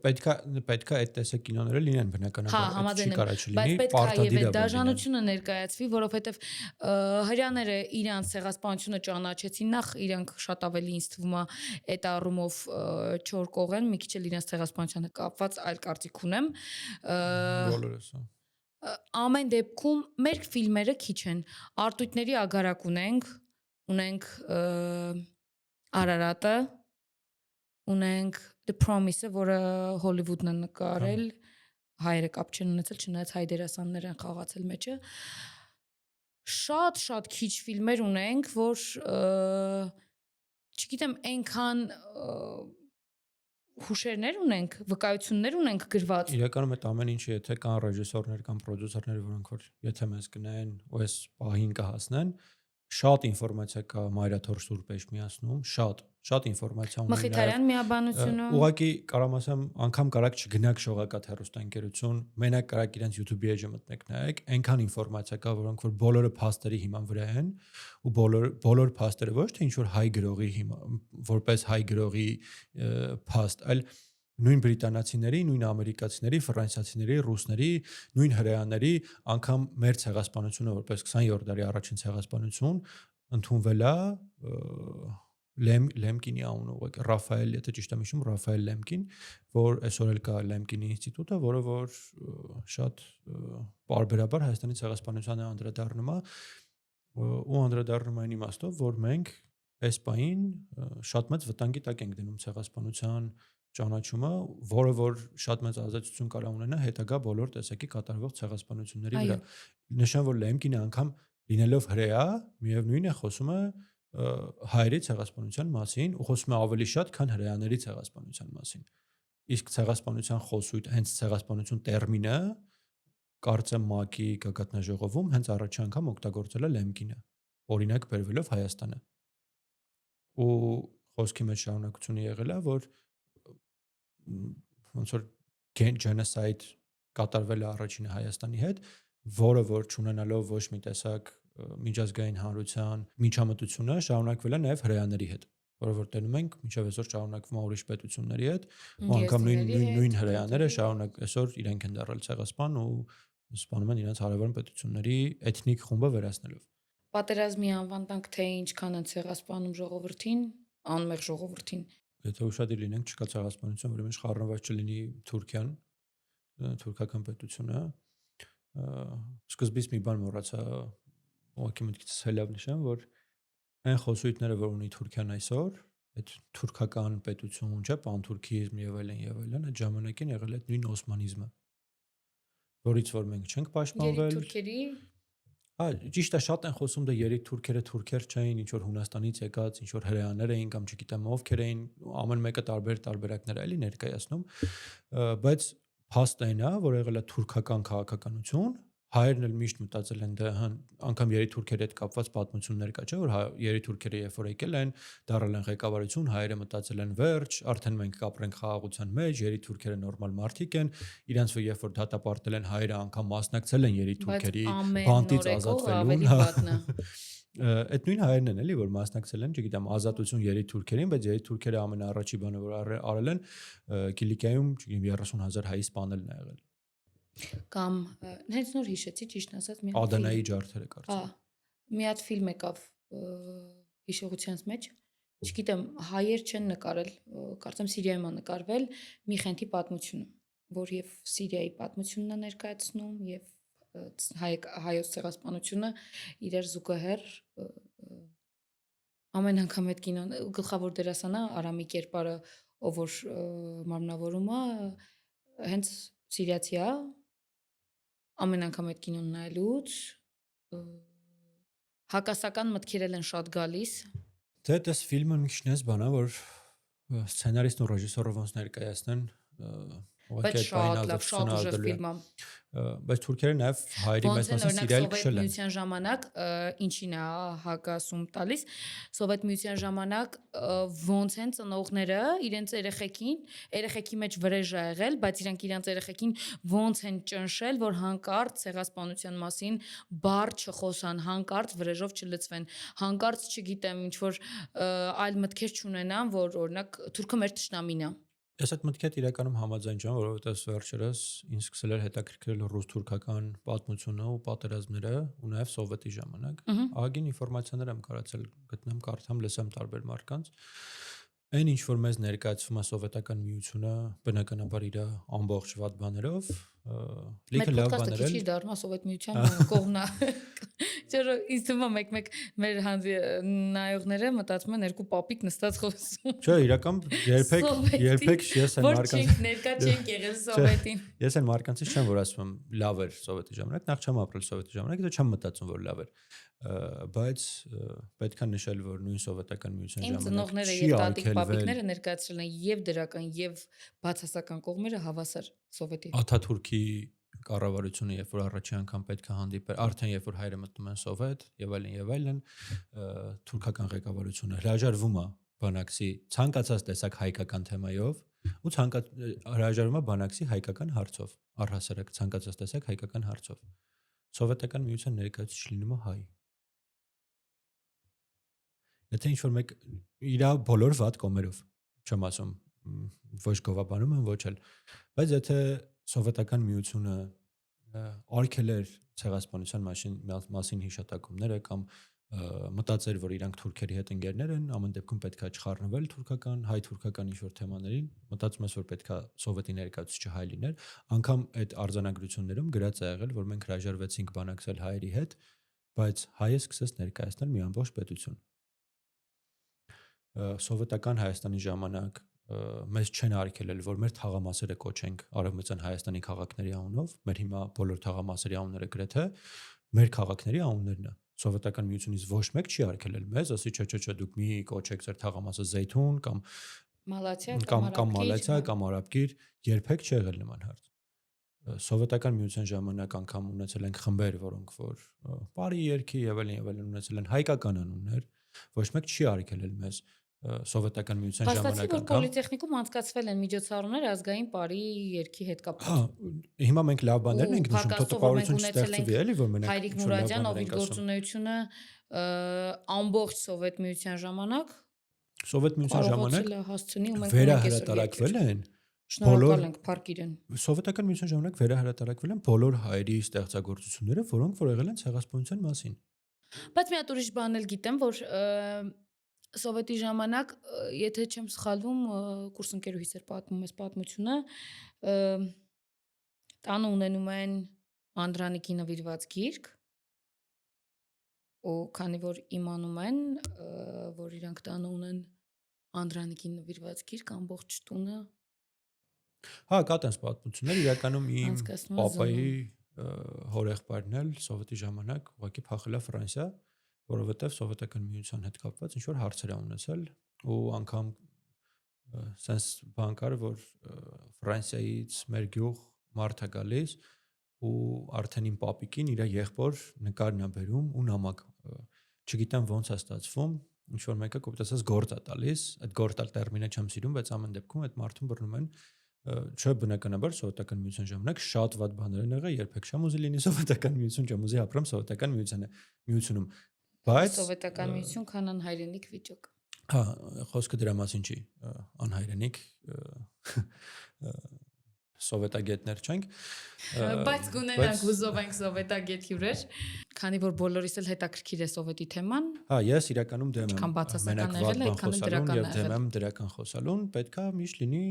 Պետք է այդ տեսակ կինոները լինեն բնականաբար, չի կարա չլինի, բայց պետք է եւ դաժանությունը ներկայացվի, որովհետեւ հрьяաները իրանց ցեղասպանությունը ճանաչեցին, նախ իրանք շատ ավելի ինձ թվում է այդ առումով չոր կողեն, մի քիչ էլ իրանց ցեղասպանությանը կապված այլ կարծիք ունեմ։ Բոլորս Ամեն դեպքում մեր ֆիլմերը քիչ են։ Արտույտների ագարակ ունենք Արարատը, ունենք The Promise-ը, որը Հոլիվուդն է նկարել, հայերը կապ չեն ունեցել, չնայած հայ դերասաններ են խաղացել մեջը։ Շատ քիչ ֆիլմեր ունենք, որ չգիտեմ, այնքան հուշերներ ունենք, վկայություններ ունենք գրված։ Իրականում այդ ամեն ինչը եթե կան ռեժիսորներ կամ պրոդյուսերներ, որոնք որ եթե մեզ գնային ու այս պահին կհասնեն, շատ ինֆորմացիա կա Մայրաթոր Սուրբ Էջմիածնում, շատ ինֆորմացիա ունի։ Մխիթարյան միաբանությունը։ Ուղղակի կարամ ասեմ, անգամ կարակ չգնաք շողակաթ հեռուստաընկերություն, մենակ կարակ իրենց YouTube-ի էջը մտնեք նայեք, այնքան ինֆորմացիա կա, որոնք որ բոլորը փաստերի հիման վրա են, ու բոլոր փաստերը ոչ թե ինչ որ հայ գրողի հիման, որպես հայ գրողի փաստ, այլ նույն բրիտանացիների, նույն ամերիկացիների, ֆրանսիացիների, ռուսների, նույն հրեաների, անգամ մեր ցեղասպանությունը որպես 20-րդ դարի առաջին ցեղասպանություն ընդունվել է Լեմկինի անունը, ուղղակի Ռաֆայել, եթե ճիշտ եմ հիշում, Ռաֆայել Լեմկին, որ այսօր էլ կա Լեմկինի ինստիտուտը, որը որ շատ պարբերաբար Հայաստանի ցեղասպանությանը անդրադառնում է ու անդրադառնում այն իմաստով, որ մենք այս պահին շատ մեծ վտանգի տակ ենք դնում ցեղասպանության ճանաչումը, որը որ շատ մեծ ազդեցություն կարող ունենա հետագա բոլոր տեսակի կատարվող ցեղասպանությունների վրա։ Նշան, որ Լեմկինը անգամ լինելով հրեա, միևնույն է խոսում է հայերի ցեղասպանության մասին ու խոսում է ավելի շատ, քան հրեաների ցեղասպանության մասին։ Իսկ ցեղասպանության խոսույթ, հենց ցեղասպանություն տերմինը կարծեմ ՄԱԿ-ի գագաթնաժողովում հենց առաջին անգամ օգտագործել է Լեմկինը, օրինակ բերվելով Հայաստանը։ Ու խոսքի մեջ շարունակությունը եղել է, որ ոնց որ genocide կատարվել է առաջինը Հայաստանի հետ, որը որ չունենալով ոչ մի տեսակ միջազգային հանրության միջամտությունը շարունակվել է նաև հրեաների հետ, որը որ տենում ենք մինչև այսօր շարունակվում է ուրիշ պետությունների հետ, ու անգամ նույն հրեաները շարունակ այսօր իրենք են դառել ցեղասպան ու սպանում են իրենց հարևան պետությունների էթնիկ խումբը վերացնելով։ Պատերազմի անվան տանք թե ինչքան են ցեղասպանում ժողովրդին, անմեղ ժողովրդին։ Եթե ուշադիր լինենք, չկա ցեղասպանություն, որի մեջ խառնված չլինի Թուրքիան, թուրքական պետությունը։ Սկզբից մի բան մոռացա, ուղղակի մտքից հելավ նշեմ, որ այն խոսույթները, որ ունի Թուրքիան այսօր, այդ թուրքական պետություն, չէ, պանթուրքիզմ եւ այլն, այդ ժամանակին եղել է նույն օսմանիզմը, որից որ մենք չենք պաշտպանվել։ Թուրքերի Հա, ճիշտ է, շատ են խոսում դե երեք թուրքերը թուրքեր չէին, ինչ որ Հունաստանից եկած, ինչ որ հրեաներ էին կամ չգիտեմ ովքեր էին, ամեն մեկը տարբերակներ էլի ներկայացնում, բայց փաստն այն է, որ եղել է թուրքական քաղաքականություն, հայերն էլ միշտ մտածել են դա անգամ երիտուրքերի հետ կապված պատմություններ կա, չէ՞ որ երիտուրքերը երբ որ եկել են, դարել են ղեկավարություն, հայերը մտածել են վերջ, արդեն մենք կապրենք խաղաղության մեջ, երիտուրքերը նորմալ մարդիկ են, իրենց երբ որ դատապարտել են հայերը անգամ մասնակցել են երիտուրքերի բանտից ազատվելուն։ Այդ նույն հայերն են էլի որ մասնակցել են, չգիտեմ, ազատություն երիտուրքերին, բայց երիտուրքերը ամենաառաջի բանը որ արել են Կիլիկիայում, չգիտեմ, 30,000 հայ սպանելն է եղել։ Կամ հենց նոր հիշեցի, ճիշտ ասած, մի Ադանայի ջարդերը կարծեմ։ Մի հատ ֆիլմ եկավ հիշողությանց մեջ, չգիտեմ, հայեր չեն նկարել, կարծեմ Սիրիայում է նկարվել մի խենթի պատմությունը, որ եւ Սիրիայի պատմությունն է ներկայացնում եւ հայոց ցեղասպանությունը իրար զուգահեռ ամեն անգամ այդ կինոն գլխավոր դերասանը Արամի կերպարը ով որ մարմնավորում է հենց սիրիացի է ամեն անգամ այդ կինոն նայելուց հակասական մտքեր են շատ գալիս Դե դες ֆիլմը մի քիչ բան է որ սցենարիստն ու ռեժիսորը ոնց ներկայացնեն բայց շատ լավ շատ ուժեղ ֆիլմ է բայց թուրքերը նաև հայերի մեծ մասը Սիրիայել քշել են Միության ժամանակ ինչին է հակասում տալիս Սովետ Միության ժամանակ ոնց են ծնողները իրենց երեխեքի մեջ վրեժ ա եղել բայց իրանք իրենց երեխեքին ոնց են ճնշել որ հանկարծ ցեղասպանության մասին բառ չխոսան հանկարծ վրեժով չլցվեն հանկարծ չգիտեմ ինչ որ այլ մտքեր չունենան որ օրինակ թուրքը մեր թշնամին է Ես այդ մտքի հետ իրականում համաձայն չեմ, որովհետև վերջերս ինձ սկսել էր հետաքրքրել ռուս-թուրքական պատմությունը ու պատերազմները ու նաև սովետի ժամանակ։ Ահագին ինֆորմացիաներ եմ կարողացել գտնեմ, կարդամ, լսեմ տարբեր մարդկանց։ Այն ինչ որ մեզ ներկայացվում է սովետական միությունը, բնականաբար իր ամբողջ վատ բաներով, լիքը լավ բաներ են։ Քիչ դառնա սովետ միության կողմնա։ Չէ՞ ինձ թվում է մեկ մեր նայողները մտածում են երկու պապիկ նստած խոսում։ Չէ, իրական երբեք ես այն մարկանց ներկա չենք եղել սովետին։ Ես այն մարկանցից չեմ որ ասում եմ լավ էր սովետի ժամանակ, նախ չեմ ապրել սովետի ժամանակ, դա չեմ մտածում որ լավ էր։ Բայց պետք է նշել որ նույն սովետական միության ժամանակ ծնողները եւ տատիկ պապիկները ներկայացրել են եւ դրական եւ բացասական կողմերը հավասար սովետի Աթաթուրքի կառավարությունը երբ որ առաջի անգամ պետք է հանդիպեր արդեն երբ որ հայերը մտնում են սովետ եւ այլն թուրքական ղեկավարությունը հրաժարվում է բանակցի ցանկացած տեսակ հայկական թեմայով ու հրաժարվում է բանակցի հայկական հարցով առհասարակ ցանկացած տեսակ հայկական հարցով սովետական միության ներկայացուցիչ լինում է հայ Եթե ինչ որ մեկ իր բոլոր վատ կողմերով չեմ ասում ոչ գովաբանում եմ ոչ էլ բայց եթե սովետական միությունը արգել էր ցեղասպանության մասին հիշատակումները կամ մտածեր որ իրանք թուրքերի հետ ընկերներ են ամեն դեպքում պետքա չխառնվել հայ-թուրքական ինչ որ թեմաներին մտածում ես որ պետքա սովետի ներկայացուցիչը հայ լիներ անգամ այդ արձանագրություններում գրած է եղել որ մենք հրաժարվեցինք բանակցել հայերի հետ բայց հայը սկսեց ներկայացնել մի ամբողջ պետություն Սովետական Հայաստանի ժամանակ մեզ չեն արգելել, որ մեր թաղամասերը կոչենք Արևմտյան Հայաստանի քաղաքների անունով, մեր հիմա բոլոր թաղամասերի անունները գրեթե մեր քաղաքների անուններն են։ Սովետական միությունից ոչ մեկ չի արգելել մեզ, ասի չէ, դուք մի կոչեք ձեր թաղամասը Զեյթուն կամ Մալացիա կամ Արաբգիր, երբեք չի եղել նման հարց։ Սովետական միության ժամանակ անգամ ունեցել ենք խմբեր, որոնք որ բարի երգի եւ այլն ունեցել են հայկական անուններ, ոչ մեկ չի արգելել մեզ Սովետական միության ժամանակ անգամ Պոլիտեխնիկում անցկացվել են միջոցառումներ ազգային բարի երգի հետ կապված։ Հիմա մենք լավ բաներ ենք նշում, տպավորություն չստեղծվի էլի, որ մենակ Հայրիկ Մուրադյան ով իր գործունեությունը ամբողջ Սովետ միության ժամանակ Սովետ միության ժամանակ հասցնի ու մենք վերահրատարակվել են Շնորհակալ ենք Փարք իրեն։ Սովետական միության ժամանակ վերահրատարակվել են բոլոր հայերի ստեղծագործությունները, որոնք որ եղել են ցեղասպանության մասին։ Բայց մի հատ ուրիշ բան էլ գիտեմ, որ Սովետի ժամանակ, եթե չեմ սխալվում, կուրսընկերուհիս էր պատմում այս պատմությունը, տանը ունենում են Անդրանիկի նվիրված գիրք, ու քանի որ իմանում են, որ իրանք տանը ունեն Անդրանիկի նվիրված գիրք, ամբողջ տունը Հա, կա տես պատմություններ, իրականում իմ պապայի հորեղբայրն էլ Սովետի ժամանակ ուղղակի փախել է Ֆրանսիա որովհետև սովետական միության հետ կապված ինչ որ հարցեր ա ունեցել ու անգամ sense բան կար որ Ֆրանսիայից մեր գյուղ մարդ է գալիս ու արդեն իմ պապիկին իր եղբոր նկարն է բերում ու նամակ չգիտեմ ոնց է ստացվում ինչ որ մեկը կոպտացած գործ է տալիս այդ գործալ տերմինը չեմ սիրում բայց ամեն դեպքում այդ մարդուն բռնում են չէ բնականաբար սովետական միության ժամանակ շատ վատ բաներ են եղել երբեք չեմ ուզի լինի սովետական միություն չեմ ուզի ապրեմ սովետական միությունում բայց սովետական միություն քան անհայրենիք վիճակ հա խոսքը դրա մասին չի անհայրենիք սովետագետներ չենք բայց գունենանք ուզով ենք սովետագետ հյուրեր քանի որ բոլորիս էլ հետաքրքիր է սովետի թեման հա ես իրականում դեմ եմ բացասական եղել է քան դրական եւ դեմ եմ դրական խոսալուն պետքա միշտ լինի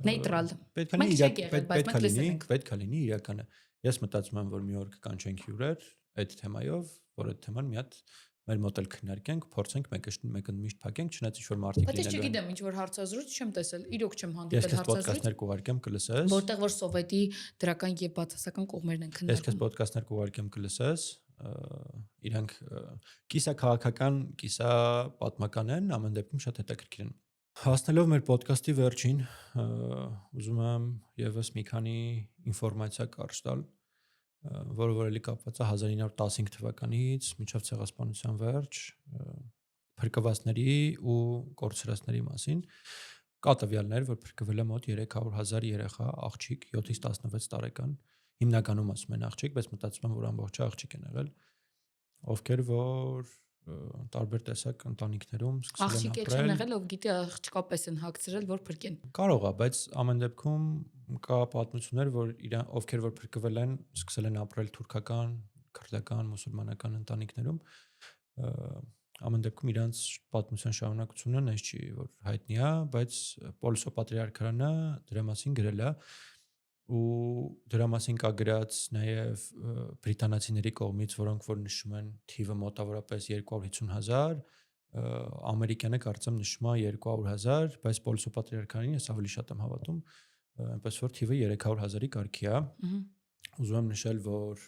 նեյտրալ պետքա լինի իրականը ես մտածում եմ որ մի օր կկանչենք հյուրեր այդ թեմայով որ այդ թեման մի հատ մեր մոտ էլ քննարկենք, փորձենք մեկը միշտ փակենք, չնայած ինչ-որ մարդիկ լինելու են։ Բայց ես չգիտեմ, ինչ-որ հարցազրույց չեմ տեսել, իրոք չեմ հանդիպել հարցազրույց։ Ես քեզ ոդկասթներ կուղարկեմ կլսես։ Որտեղ որ սովետի դրական եւ բացասական կողմերն են քննարկում։ Ես քեզ ոդկասթներ կուղարկեմ կլսես, իրանք կիսա քաղաքական, կիսա պատմական են, ամեն դեպքում շատ հետաքրքիր են։ Հասնելով մեր ոդկասթի վերջին, ուզում եմ եւս մի քանի ինֆորմացիա կարճ տալ որը որ էլի կապված է 1915 թվականից մինչև ցեղասպանության վերջ փրկվածների ու կորցրածների մասին կա տվյալներ որ փրկվել է մոտ 300,000 երեխա աղջիկ 7-ից 16 տարեկան հիմնականում ասում են աղջիկ բայց մտածում եմ որ ամբողջ աղջիկ են եղել ովքեր որ տարբեր տեսակ ընտանիքներում սկսել են ապրել աղջիկ չեն եղել ով գիտի աղջկապես են հագցրել որ փրկեն կարող է բայց ամեն դեպքում կա պատմություններ որ ովքեր որ փրկվել են սկսել են ապրել թուրքական, քրդական, մուսուլմանական ընտանիքներում ամեն դեպքում իրանց պատմության շարունակությունն այս չի որ հայտնի է բայց Պոլսո պատրիարքարանը դրա մասին գրել է ու դրա մասին կա գրած նաև բրիտանացիների կողմից որոնք որ նշում են թիվը մոտավորապես 250,000 ամերիկյանը կարծեմ նշում է 200,000 բայց Պոլսո պատրիարքարին ես ավելի շատ եմ հավատում այնպես որ թիվը 300,000-ի կարգի է ուզում եմ նշել որ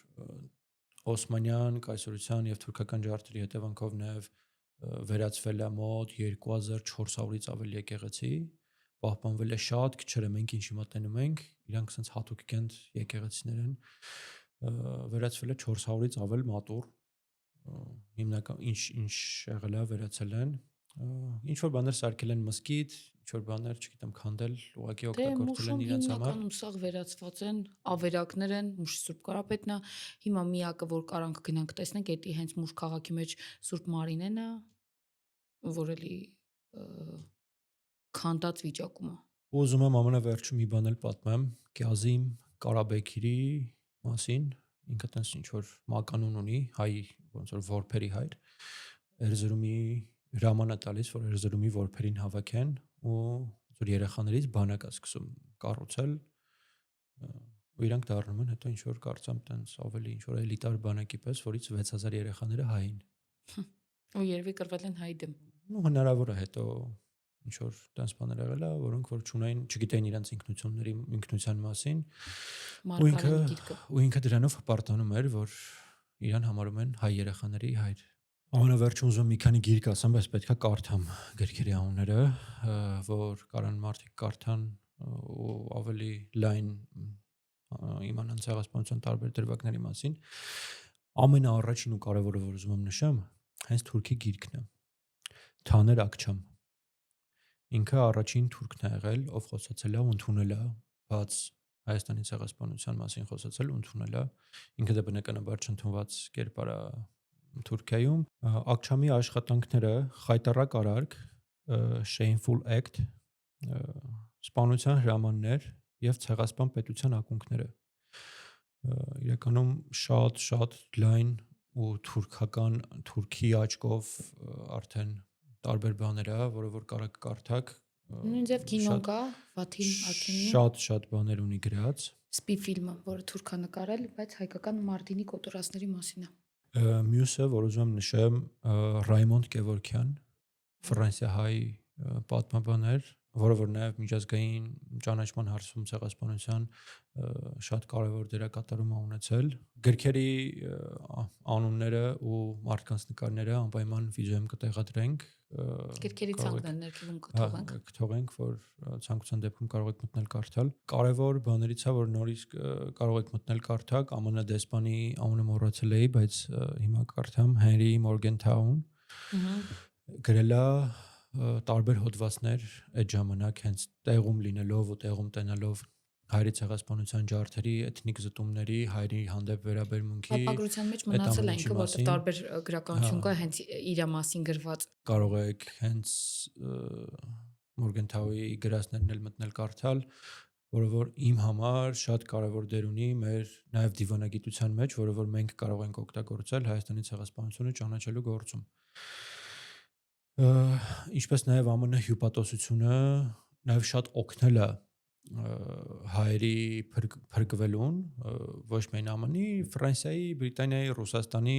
Օսմանյան կայսրության եւ թուրքական ջարդերի հետևանքով նաև վերածվել է մոտ 2400-ից ավելի եկեղեցի պահպանվել է շատ քչերը մենք ինչի մտնում ենք իրանք sense հատուկ կենտ եկեղեցիներ են վերածվել է 400-ից ավել մատուռ հիմնական ինչ եղել է վերացել են ինչ որ բաներ սարքել են մզկիթ ինչ որ բաներ չգիտեմ քանդել ուղղակի օգտագործել են իրենց համար հիմնականում սաղ վերածված են ավերակներ են Մուշ Սուրբ Կարապետն է հիմա միակը որ կարանք գնանք տեսնենք դա հենց Մուշ քաղաքի մեջ Սուրբ Մարինեն է որ էլի քանդած վիճակում է ուզում եմ ամենավերջում մի բան էլ պատմեմ Կազիմ Կարաբեքիրի մասին ինքը տենց ինչ որ մականուն ունի հայ ոնց որ որբերի հայր Էրզրումի հրաման է տալիս որ Էրզրումի որբերին հավաքեն ու որ երեխաներից բանակ է սկսում կառուցել ու իրանք դառնում են հետո ինչ որ կարծեմ տենց ավելի ինչ որ էլիտար բանակի պես որից 6000 երեխաները հայ են ու երևի կրվել են հայ դեմ ու հնարավոր է հետո ինչ որ տենց բաներ եղել է որոնք որ չունեին չգիտեին իրենց ինքնության մասին ու ինքը դրանով հպարտանում էր որ իրան համարում են հայ երեխաների հայր ամենավերջում ուզում մի քանի գիրք ասեմ բայց պետքա կարդամ գրքերի անունները որ կարան մարդիկ կարդան ու ավելի լայն իմանան ցեղասպանության տարբեր դրվագների մասին ամենաառաջին ու կարևորը որ ուզում եմ նշեմ հենց թուրքի գիրքն է Թաներ Ակչամ ինքը առաջին թուրքն է եղել ով խոսացել է ու ընդունել է բաց Հայաստանի ցեղասպանության մասին խոսացել ու ընդունել է ինքը դա բնականաբար չընդունված կերպար է Թուրքիայում Ակչամի աշխատանքները խայտառակ արարք Shameful Act սպանության հրամաններ եւ ցեղասպան պետության ակունքները իրականում շատ լայն ու թուրքական թուրքի աչքով արդեն տարբեր բաներ է որը որ կարա կարդակ նույնիսկ կինոն կա Վաթիմ Ակինի շատ բաներ ունի գրած Սպի ֆիլմը որը թուրքա նկարել բայց հայկական Մարտինի կոտորածների մասին է մյուսը որ ուզում եմ նշեմ Ռայմոնդ Գևորգյան Ֆրանսիա հայ պատմաբան էր որը որ նաև միջազգային ճանաչման հարցում ցեղասպանության շատ կարևոր դերակատարում է ունեցել։ Գրքերի անունները ու մարդկանց նկարները անպայման վիդեոյում կտեղադրենք։ Գրքերի կարող ցանկն եք- էլ ներքևում Հա, կթողենք։ կթողենք, որ ցանկության դեպքում կարող եք մտնել կարդալ։ Կարևոր բաներից է, որ նորից կարող եք մտնել կարդալ ԱՄՆ դեսպանի անունը մոռացել էի, բայց հիմա կարդամ Հենրի Մորգենթաուն գրել է տարբեր հոդվածներ այդ ժամանակ հենց տեղում լինելով ու տեղում տենալով հայերի ցեղասպանության ջարդերի, էթնիկ զտումների, հայերի հանդեպ վերաբերմունքի Ապագրության մեջ այդ մնացել է ամենի ինքը, որտեղ մասին, տարբեր գրականություն կա հենց իր մասին գրված։ կարող եք հենց Մորգենթաուի գրածներն էլ մտնել կարդալ, որը որ իմ համար շատ կարևոր դեր ունի մեր նաև դիվանագիտության մեջ, որը որ մենք կարող ենք օգտագործել Հայաստանի ցեղասպանությունը ճանաչելու գործում։ Ինչպես նաև ԱՄՆ հյուպատոսությունը նաև շատ օգնել է հայերի փրկվելուն, ոչ միայն ԱՄՆ-ի, Ֆրանսիայի, Բրիտանիայի, Ռուսաստանի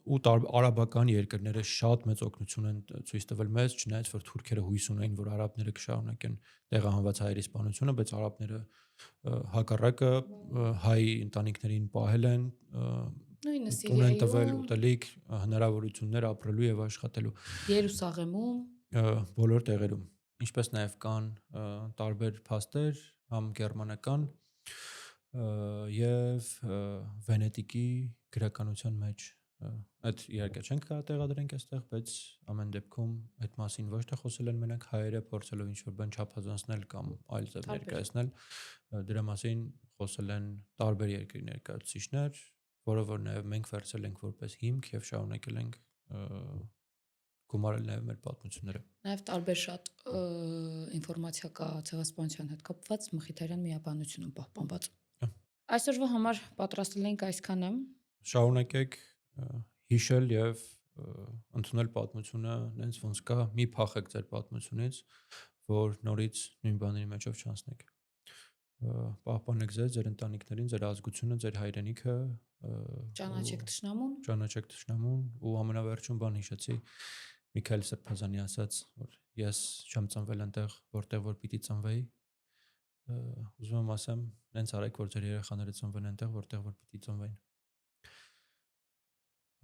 ու արաբական երկրները շատ մեծ օգնություն են ցույց տվել մեզ, չնայած որ թուրքերը հույս ունեն, որ արաբները կշարունակեն տեղահանված հայերի սպանությունը, բայց արաբները հակառակը հայ ընտանիքներին պահել են, Նույնը տուն են տվել, Սիրիայում, ուտելիք, հնարավորություններ ապրելու եւ աշխատելու Երուսաղեմում, բոլոր տեղերում, ինչպես նաև կան տարբեր փաստեր, համ գերմանական եւ Վենետիկի գրականության մեջ այդ իհարկե չենք կարող տեղադրենք այստեղ, բայց ամեն դեպքում այդ մասին ոչ թե խոսել են մենակ հայերը, փորձելով ինչ-որ բան չափազանցնել կամ այլ ձև ներկայացնել, դրա մասին խոսել են տարբեր երկրի ներկայացուցիչներ, որը որ նաև մենք վերցրել ենք որպես հիմք եւ շարունակել ենք գումարել նաև մեր պատմությունները։ նաև տարբեր շատ ինֆորմացիա կա ցեղասպանության հետ կապված Մխիթարյան միաբանությունում պահպանված։ Այսօրվա համար պատրաստել ենք այսքանը։ Շարունակեք հիշել եւ ընդունել պատմությունը, նենց ոնց կա, մի փախեք ձեր պատմությունից, որ նորից նույն բաների մեջով չանցնեք։ Պահպանեք ձեզ, ձեր ընտանիքներին, ձեր ազգությունը, ձեր հայրենիքը, ճանաչեք թշնամուն ու ամենավերջում բան հիշեցի Միքայել Սրբազանի ասաց, որ ես չեմ ծնվել այնտեղ, որտեղ որ պիտի ծնվեի, ուզում եմ ասեմ, նենց արեք, որ ձեր երեխաները ծնվեն այնտեղ, որտեղ որ պիտի ծնվեն։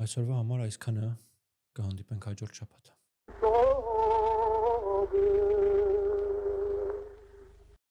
Այսօրվա համար այսքանը, կհանդիպենք հաջորդ շաբաթ։